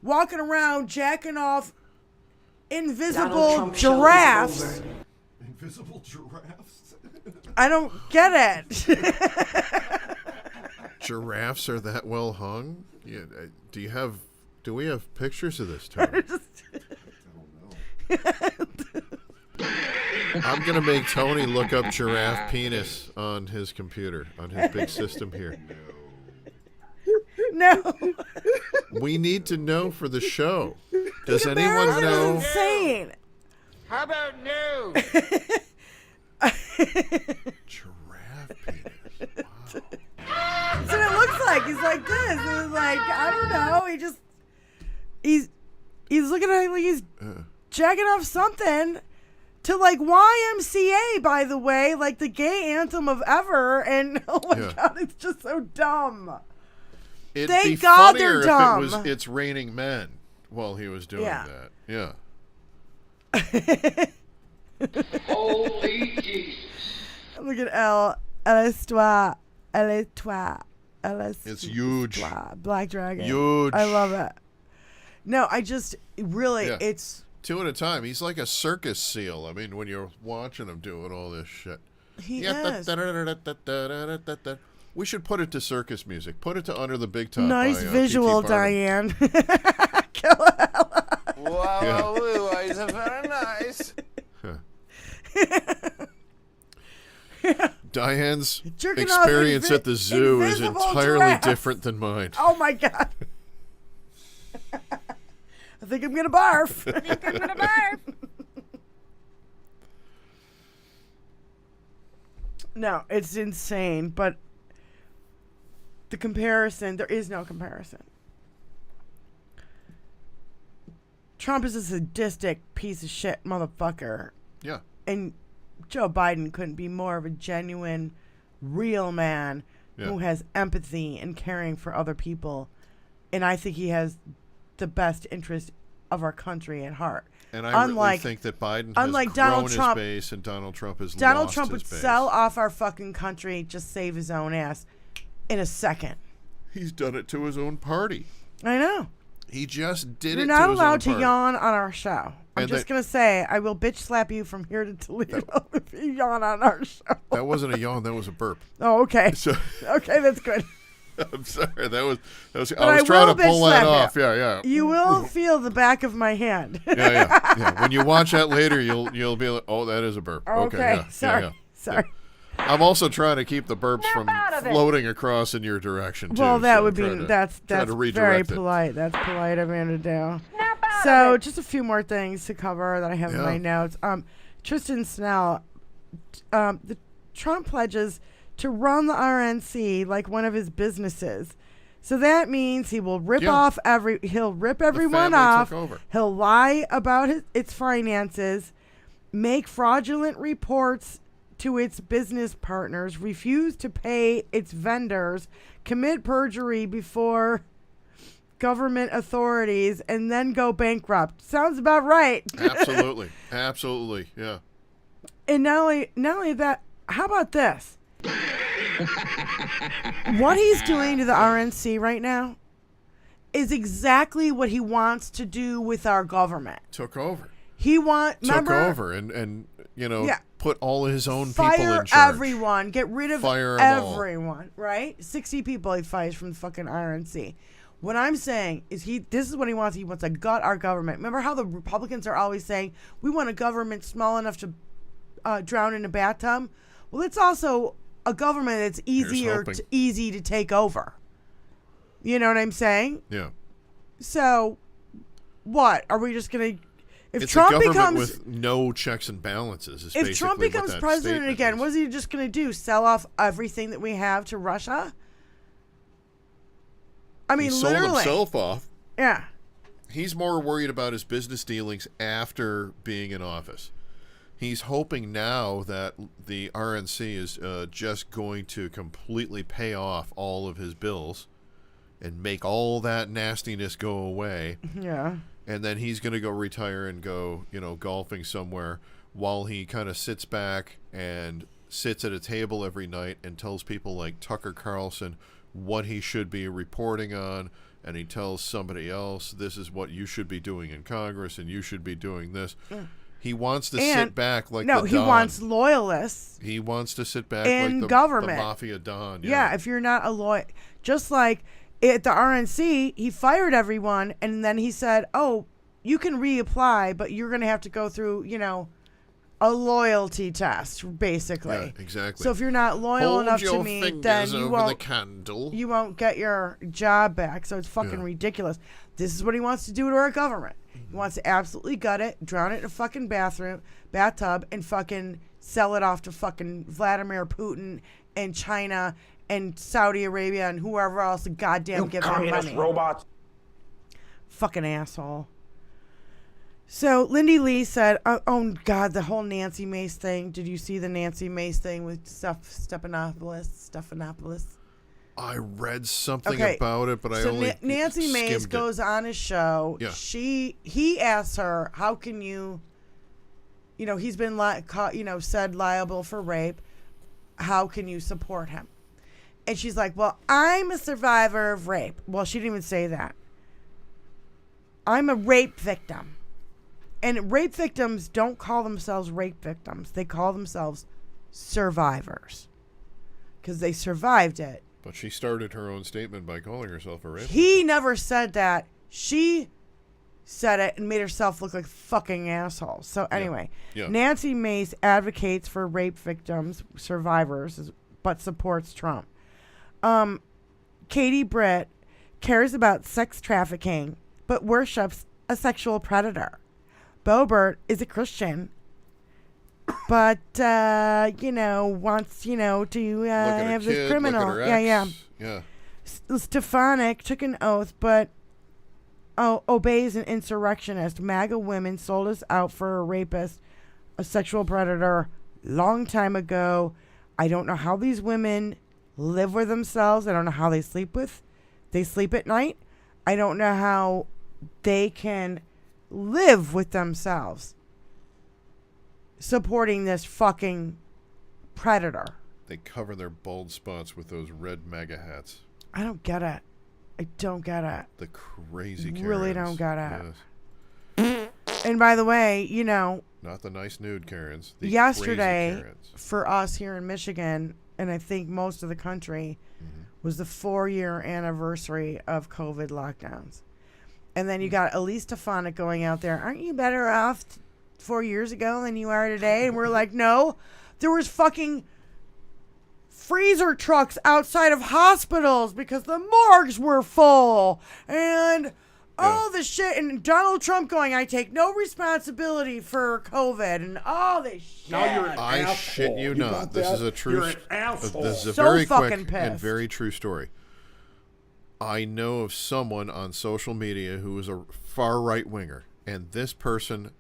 Speaker 5: walking around jacking off invisible giraffes.
Speaker 6: Invisible giraffes?
Speaker 5: I don't get it.
Speaker 4: Giraffes are that well hung? Yeah. Do we have pictures of this, Tony?
Speaker 6: I don't know.
Speaker 4: I'm going to make Tony look up giraffe penis on his computer, on his big system here.
Speaker 5: No.
Speaker 4: We need to know for the show. Does anyone know?
Speaker 5: Insane.
Speaker 1: How about no?
Speaker 4: Giraffe penis. Wow.
Speaker 5: That's what it looks like. He's like this. It was like, I don't know. He's looking at like he's jacking off something to like YMCA, by the way, like the gay anthem of ever. And oh my God, it's just so dumb.
Speaker 4: It'd
Speaker 5: Thank
Speaker 4: be
Speaker 5: God
Speaker 4: funnier
Speaker 5: they're dumb.
Speaker 4: if it was It's Raining Men while he was doing that. Yeah.
Speaker 1: Holy Jesus.
Speaker 5: Look at Elle. Elle est toi. Elle est toi. Elle est
Speaker 4: It's huge.
Speaker 5: Black Dragon.
Speaker 4: Huge.
Speaker 5: I love it. No, I just really, it's...
Speaker 4: Two at a time. He's like a circus seal. I mean, when you're watching him doing all this shit.
Speaker 5: He is.
Speaker 4: We should put it to circus music. Put it to Under the Big Top.
Speaker 5: Nice
Speaker 4: by,
Speaker 5: visual,
Speaker 4: P.T. Barnum.
Speaker 5: Diane.
Speaker 1: Wow, is very nice.
Speaker 4: Diane's
Speaker 5: Jerking
Speaker 4: experience
Speaker 5: off
Speaker 4: at the zoo is
Speaker 5: invisible
Speaker 4: entirely
Speaker 5: giraffes.
Speaker 4: different than mine.
Speaker 5: Oh my God. I think I'm going to barf. No, it's insane, but the comparison, there is no comparison. Trump is a sadistic piece of shit motherfucker.
Speaker 4: Yeah.
Speaker 5: And Joe Biden couldn't be more of a genuine, real man who has empathy and caring for other people. And I think he has the best interest of our country at heart.
Speaker 4: And I really think that Biden has grown his base and Donald Trump has
Speaker 5: Donald
Speaker 4: lost
Speaker 5: Trump
Speaker 4: his
Speaker 5: would
Speaker 4: base.
Speaker 5: sell off our fucking country, just save his own ass in a second.
Speaker 4: He's done it to his own party.
Speaker 5: I know.
Speaker 4: He just did
Speaker 5: You're
Speaker 4: it
Speaker 5: not
Speaker 4: to his
Speaker 5: allowed
Speaker 4: own
Speaker 5: to
Speaker 4: party.
Speaker 5: yawn on our show. I'm
Speaker 4: And
Speaker 5: just going to say, I will bitch slap you from here to Toledo if you yawn on our show.
Speaker 4: That wasn't a yawn. That was a burp.
Speaker 5: Oh, okay.
Speaker 4: So,
Speaker 5: okay, that's good.
Speaker 4: I'm sorry. That was.
Speaker 5: But
Speaker 4: I was trying to pull
Speaker 5: bitch
Speaker 4: that
Speaker 5: slap
Speaker 4: off.
Speaker 5: you.
Speaker 4: Yeah.
Speaker 5: You will feel the back of my hand.
Speaker 4: Yeah. When you watch that later, you'll be like, oh, that is a burp.
Speaker 5: Okay. Sorry. Sorry.
Speaker 4: I'm also trying to keep the burps from floating across in your direction too.
Speaker 5: Well, that
Speaker 4: so
Speaker 5: would be that's very polite. That's polite of me to do. So, just a few more things to cover that I have in my notes. Tristan Snell, the Trump pledges to run the RNC like one of his businesses. So that means he will rip he'll rip everyone off. He'll lie about its finances, make fraudulent reports to its business partners, refuse to pay its vendors, commit perjury before government authorities, and then go bankrupt. Sounds about right.
Speaker 4: Absolutely. Absolutely. Yeah.
Speaker 5: And not only that, how about this? What he's doing to the RNC right now is exactly what he wants to do with our government.
Speaker 4: Took over.
Speaker 5: Took
Speaker 4: over and put all his own people in
Speaker 5: fire
Speaker 4: charge.
Speaker 5: everyone, get rid of
Speaker 4: Fire 'em all.
Speaker 5: everyone, right? 60 people he fires from the fucking RNC. What I'm saying is this is what he wants. He wants to gut our government. Remember how the Republicans are always saying, we want a government small enough to drown in a bathtub? Well, it's also a government that's easy to take over. You know what I'm saying?
Speaker 4: Yeah.
Speaker 5: So, what? Are we just going to... If
Speaker 4: It's
Speaker 5: Trump
Speaker 4: a government
Speaker 5: becomes...
Speaker 4: with no checks and balances. Is
Speaker 5: If Trump
Speaker 4: basically what
Speaker 5: becomes
Speaker 4: that
Speaker 5: president
Speaker 4: statement
Speaker 5: again,
Speaker 4: is.
Speaker 5: what is he just going to do? Sell off everything that we have to Russia? I mean,
Speaker 4: he
Speaker 5: literally.
Speaker 4: sold himself off.
Speaker 5: Yeah.
Speaker 4: He's more worried about his business dealings after being in office. He's hoping now that the RNC is just going to completely pay off all of his bills and make all that nastiness go away.
Speaker 5: Yeah.
Speaker 4: And then he's going to go retire and go, golfing somewhere while he kind of sits back and sits at a table every night and tells people like Tucker Carlson what he should be reporting on. And he tells somebody else, this is what you should be doing in Congress and you should be doing this. Yeah. He wants to sit back like
Speaker 5: no,
Speaker 4: the
Speaker 5: he
Speaker 4: Don.
Speaker 5: wants loyalists.
Speaker 4: He wants to sit back
Speaker 5: in
Speaker 4: like
Speaker 5: government.
Speaker 4: The mafia Don.
Speaker 5: Yeah, if you're not a loyal, just like at the RNC, he fired everyone, and then he said, "Oh, you can reapply, but you're going to have to go through, a loyalty test, basically."
Speaker 4: Yeah, exactly.
Speaker 5: So if you're not loyal
Speaker 4: Hold
Speaker 5: enough
Speaker 4: your
Speaker 5: to me,
Speaker 4: fingers
Speaker 5: then you
Speaker 4: over
Speaker 5: won't.
Speaker 4: the candle.
Speaker 5: You won't get your job back. So it's fucking ridiculous. This is what he wants to do to our government. He wants to absolutely gut it, drown it in a fucking bathtub, and fucking sell it off to fucking Vladimir Putin and China and Saudi Arabia and whoever else the goddamn give him money.
Speaker 2: Robots.
Speaker 5: Fucking asshole. So Lindy Lee said, oh God, the whole Nancy Mace thing. Did you see the Nancy Mace thing with Stephanopoulos?
Speaker 4: I read something about it, but I only
Speaker 5: Nancy Mace
Speaker 4: skimmed
Speaker 5: goes on his show.
Speaker 4: Yeah.
Speaker 5: He asks her, how can you, he's been said liable for rape. How can you support him? And she's like, well, I'm a survivor of rape. Well, she didn't even say that. I'm a rape victim. And rape victims don't call themselves rape victims. They call themselves survivors. Because they survived it.
Speaker 4: But she started her own statement by calling herself a rapist.
Speaker 5: He never said that. She said it and made herself look like a fucking asshole. So anyway, Nancy Mace advocates for rape victims, survivors, but supports Trump. Katie Britt cares about sex trafficking, but worships a sexual predator. Boebert is a Christian, but wants to have this criminal. Yeah. Stefanik took an oath, but obeys an insurrectionist. MAGA women sold us out for a rapist, a sexual predator, long time ago. I don't know how these women live with themselves. I don't know how they sleep at night. I don't know how they can live with themselves supporting this fucking predator.
Speaker 4: They cover their bald spots with those red MAGA hats.
Speaker 5: I don't get it. I don't get it.
Speaker 4: The crazy Karens.
Speaker 5: Really don't get it. Yes. And by the way,
Speaker 4: not the nice nude Karens. The
Speaker 5: yesterday,
Speaker 4: crazy Karens.
Speaker 5: For us here in Michigan, and I think most of the country, was the 4-year anniversary of COVID lockdowns. And then you got Elise Stefanik going out there. Aren't you better off 4 years ago than you are today? And we're like, no. There was fucking freezer trucks outside of hospitals because the morgues were full. And all the shit. And Donald Trump going, I take no responsibility for COVID. And all this shit.
Speaker 2: Now you're an
Speaker 4: I
Speaker 2: asshole.
Speaker 4: shit you not. This is a true.
Speaker 2: You're an asshole.
Speaker 4: This is a
Speaker 5: So
Speaker 4: very
Speaker 5: fucking
Speaker 4: quick and
Speaker 5: pissed.
Speaker 4: very true story. I know of someone on social media who is a far right winger, and this person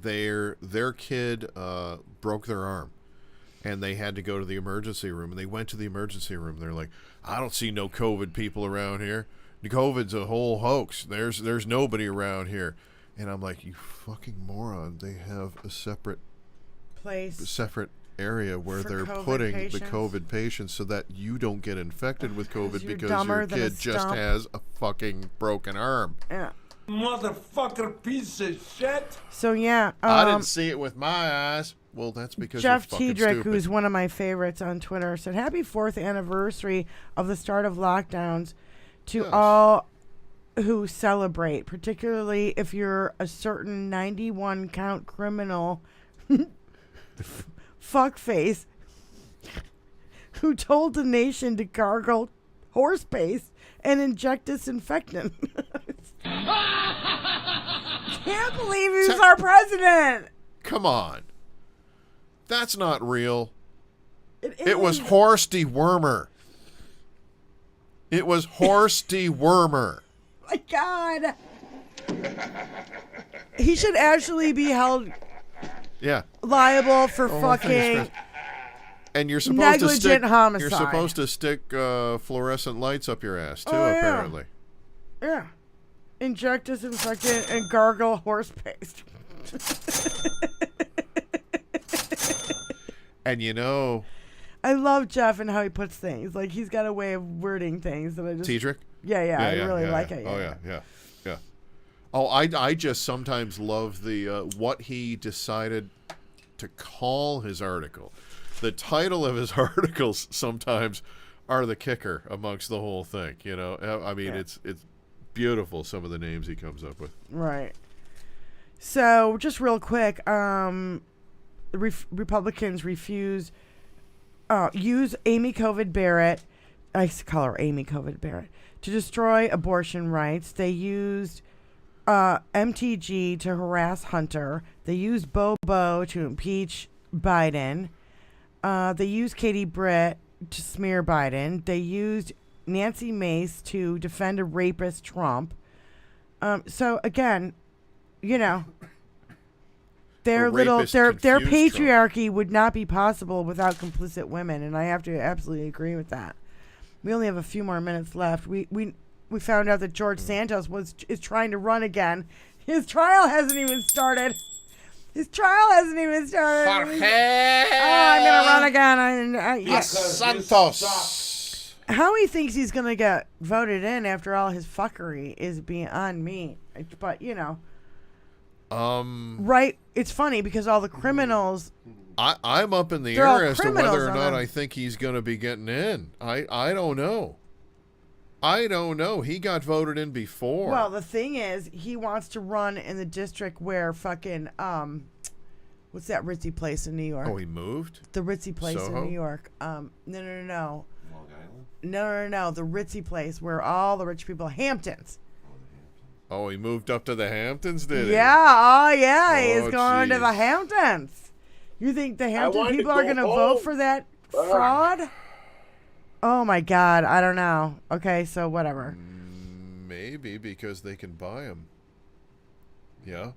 Speaker 4: their kid broke their arm, and they had to go to the emergency room. And they went to the emergency room. They're like, I don't see no COVID people around here. The COVID's a whole hoax. There's nobody around here. And I'm like, you fucking moron. They have a separate area where they're
Speaker 5: COVID
Speaker 4: putting
Speaker 5: patients.
Speaker 4: the COVID patients so that you don't get infected with COVID
Speaker 5: you're
Speaker 4: because
Speaker 5: dumber
Speaker 4: your
Speaker 5: than a
Speaker 4: kid just
Speaker 5: stump.
Speaker 4: has a fucking broken arm.
Speaker 5: Yeah.
Speaker 2: Motherfucker piece of shit.
Speaker 5: So yeah,
Speaker 4: I didn't see it with my eyes. Well, that's because
Speaker 5: Jeff
Speaker 4: you're fucking
Speaker 5: Tiedrick,
Speaker 4: stupid.
Speaker 5: who's one of my favorites on Twitter, said, "Happy 4th anniversary of the start of lockdowns to all who celebrate, particularly if you're a certain 91 count criminal fuckface who told the nation to gargle horse paste and inject disinfectant." Can't believe he's our president.
Speaker 4: Come on. That's not real.
Speaker 5: It
Speaker 4: was horse dewormer. It was horse dewormer.
Speaker 5: My God. He should actually be held liable for fucking
Speaker 4: and you're supposed
Speaker 5: negligent
Speaker 4: to stick
Speaker 5: homicide.
Speaker 4: You're supposed to stick fluorescent lights up your ass too,
Speaker 5: Oh, yeah.
Speaker 4: apparently.
Speaker 5: Yeah. Inject disinfectant and gargle horse paste.
Speaker 4: And you know,
Speaker 5: I love Jeff and how he puts things. Like, he's got a way of wording things that I just...
Speaker 4: Tiedrick?
Speaker 5: Yeah, I really like it.
Speaker 4: Oh, yeah. Oh, I just sometimes love the what he decided to call his article. The title of his articles sometimes are the kicker amongst the whole thing, you know? I mean, it's beautiful, some of the names he comes up with.
Speaker 5: Right. So, just real quick, the Republicans use Amy Covid Barrett, I call her Amy Covid Barrett, to destroy abortion rights. They used MTG to harass Hunter. They used Bobo to impeach Biden. They used Katie Britt to smear Biden. They used Nancy Mace to defend a rapist Trump. So again, you know, their patriarchy would not be possible without complicit women, and I have to absolutely agree with that. We only have a few more minutes left. We found out that George Santos is trying to run again. His trial hasn't even started. I'm gonna run again.
Speaker 4: Santos.
Speaker 5: How he thinks he's gonna get voted in after all his fuckery is beyond me. But you know, right? It's funny because all the criminals.
Speaker 4: I'm up in the
Speaker 5: They're all
Speaker 4: air as to
Speaker 5: criminals
Speaker 4: whether or
Speaker 5: on
Speaker 4: not
Speaker 5: them.
Speaker 4: I think he's going to be getting in. I don't know. I don't know. He got voted in before.
Speaker 5: Well, the thing is, he wants to run in the district where fucking what's that ritzy place in New York?
Speaker 4: Oh, he moved?
Speaker 5: The ritzy place
Speaker 4: Soho?
Speaker 5: in New York. No.
Speaker 6: Long Island?
Speaker 5: No. The ritzy place where all the rich people, Hamptons.
Speaker 4: Oh, he moved up to the Hamptons, did he?
Speaker 5: Yeah. Oh, yeah.
Speaker 4: Oh,
Speaker 5: He's going to
Speaker 4: jeez.
Speaker 5: the Hamptons. You think the Hampton
Speaker 8: wanted to
Speaker 5: people are
Speaker 8: go
Speaker 5: going to
Speaker 8: home.
Speaker 5: vote for that fraud? Oh my God. I don't know. Okay, so whatever.
Speaker 4: Maybe because they can buy him. Yeah.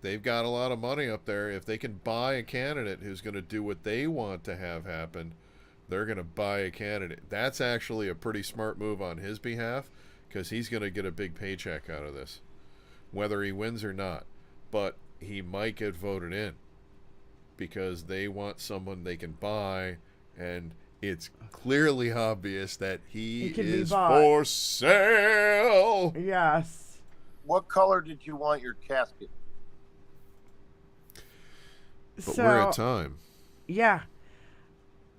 Speaker 4: They've got a lot of money up there. If they can buy a candidate who's going to do what they want to have happen, they're going to buy a candidate. That's actually a pretty smart move on his behalf because he's going to get a big paycheck out of this, whether he wins or not. But he might get voted in because they want someone they can buy, and it's clearly obvious that he
Speaker 5: can be
Speaker 4: is
Speaker 5: bought.
Speaker 4: for sale.
Speaker 5: Yes.
Speaker 8: What color did you want your casket?
Speaker 4: But we're at time.
Speaker 5: Yeah.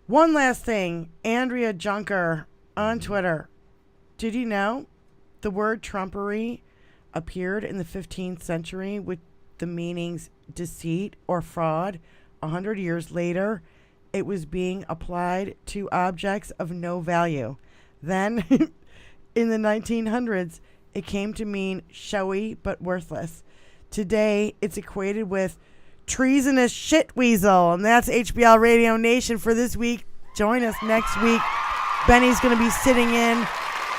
Speaker 5: One last thing. Andrea Junker on Twitter. Did you know the word Trumpery appeared in the 15th century with the meanings deceit or fraud? 100 years later, it was being applied to objects of no value. Then, in the 1900s, it came to mean showy but worthless. Today, it's equated with treasonous shit weasel. And that's HBL Radio Nation for this week. Join us next week. Benny's going to be sitting in,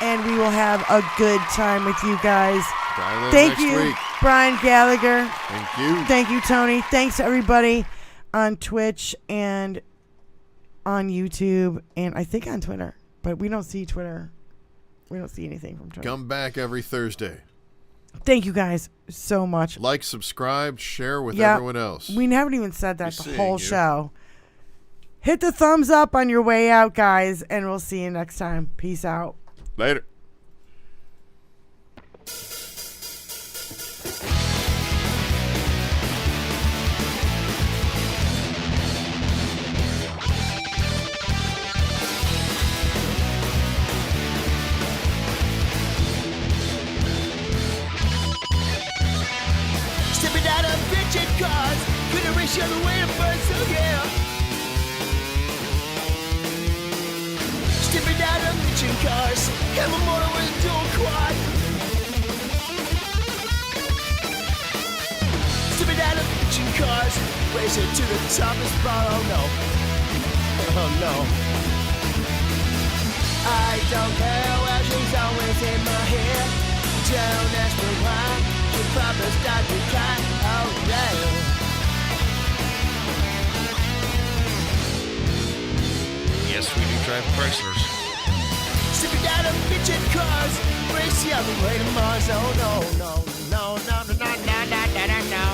Speaker 5: and we will have a good time with you guys.
Speaker 4: Dial in
Speaker 5: Thank
Speaker 4: next
Speaker 5: you,
Speaker 4: week.
Speaker 5: Brian Gallagher.
Speaker 4: Thank you.
Speaker 5: Thank you, Tony. Thanks to everybody on Twitch and on YouTube and I think on Twitter. But we don't see Twitter. We don't see anything from Twitter.
Speaker 4: Come back every Thursday.
Speaker 5: Thank you guys so much.
Speaker 4: Like, subscribe, share with everyone else.
Speaker 5: We haven't even said that the whole
Speaker 4: you.
Speaker 5: show. Hit the thumbs up on your way out, guys, and we'll see you next time. Peace out.
Speaker 4: Later.
Speaker 9: Stepping out of bitchin' cars, couldn't reach the other way to burn, so yeah. Stepping out of bitchin' cars, have a motor with a dual quad. Stepping out of bitchin' cars, racing to the top of spot, oh no. Oh no. I don't care where she's always in my head. Don't ask me why. You probably start to cry, oh yeah.
Speaker 10: Yes, we do drive Chryslers.
Speaker 9: Stepping out of bitchin' cars, race the other way to Mars, oh no, no, no, no, no, no, no, no, no, no, no.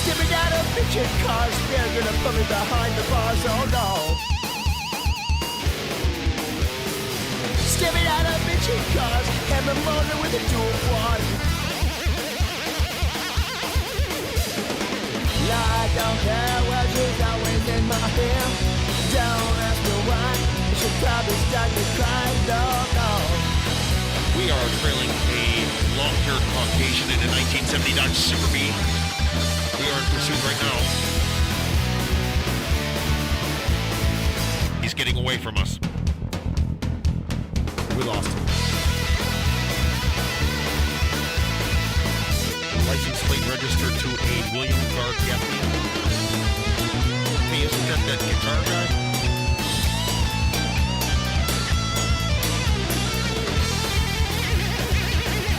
Speaker 9: Stepping out of bitchin' cars, they're gonna put me behind the bars, oh no. Stepping out of bitchin' cars, have a motor with a dual quad. I don't care what she's always in my hair. Don't ask me why. She'll probably start to cry. No, no.
Speaker 10: We are trailing a long-haired Caucasian in a 1970 Dodge Super Bee. We are in pursuit right now. He's getting away from us. We lost him. License plate registered to a William Clark Gaffney. Hey, isn't that guitar guy?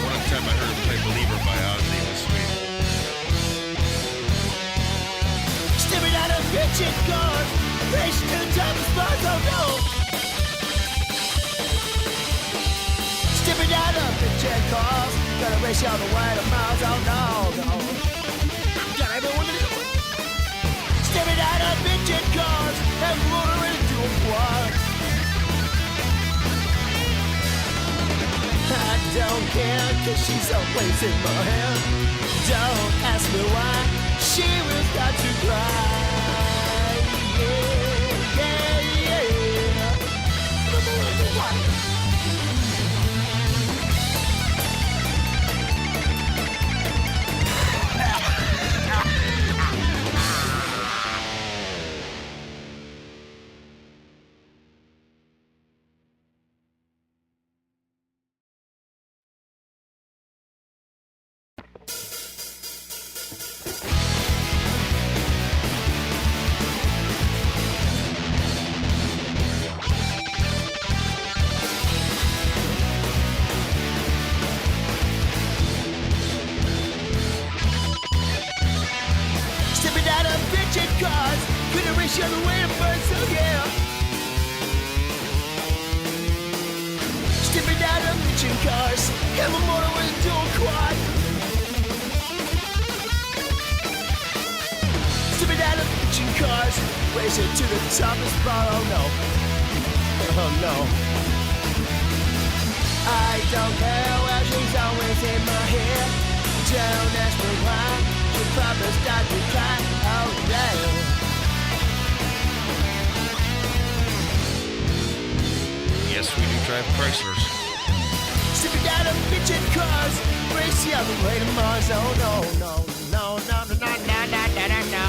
Speaker 10: One time I heard him play Believer by Ozzy. It was sweet.
Speaker 9: Stepping out of bitchin' cars, racing to the top of spots, oh no. Stepping out of bitchin' cars, gonna race you all the way to Mars, oh no, no. Got everyone to do it. Stepping out of bitchin' cars, have a motor ready to do a quad. I don't care, cause she's always in my head. Don't ask me why, she will start to cry. Yeah, yeah, yeah. Why? The other way to burn, so yeah. Stepping out of bitchin' cars, have a motor with a dual quad. Stepping out of bitchin' cars, racing to the top of spot, oh no. Oh no. I don't care where she's always in my head. Don't ask me why, she'll probably start to cry, oh yeah.
Speaker 10: Yes, we do drive Chryslers.
Speaker 9: Stepping out of bitchin' cars, race the other way to Mars, oh no, no, no, no, no, no, no, no, no, no, no.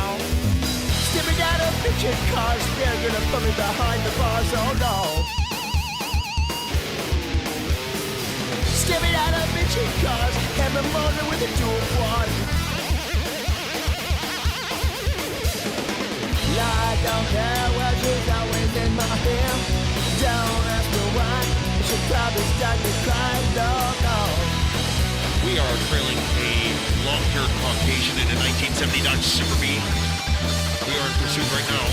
Speaker 9: Stepping out of bitchin' cars, they're gonna put me behind the bars, oh no. Stepping out of bitchin' cars, have a motor with a dual quad. I don't care what she's always in my hair. Don't ask me why, she'll probably start to cry, no, no.
Speaker 10: We We are trailing a long-haired Caucasian in a 1970 Dodge Super B. We are in pursuit right now.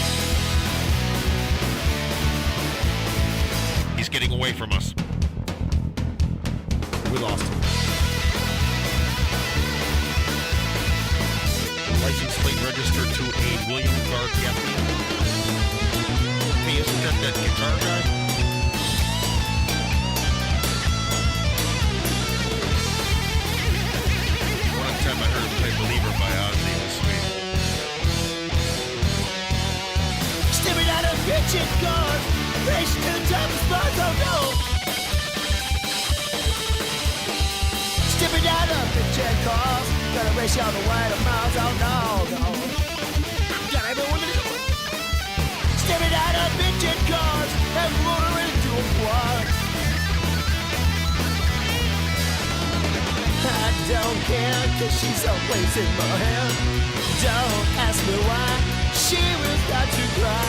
Speaker 10: He's getting away from us. We lost him. License plate registered to a William Guard Gaffney. Hey, isn't that guitar guy? One time I heard him play Believer by Ozzy. It was sweet.
Speaker 9: Stepping out of bitchin' cars, racing to the top of spots, oh no. Stepping out of bitchin' cars, gonna race you on the white of miles, oh no, no. Got everyone to do. Stepping out of bitchin' cars, and rolling into a quad. I don't care, cause she's always in my hand. Don't ask me why, she will start to cry.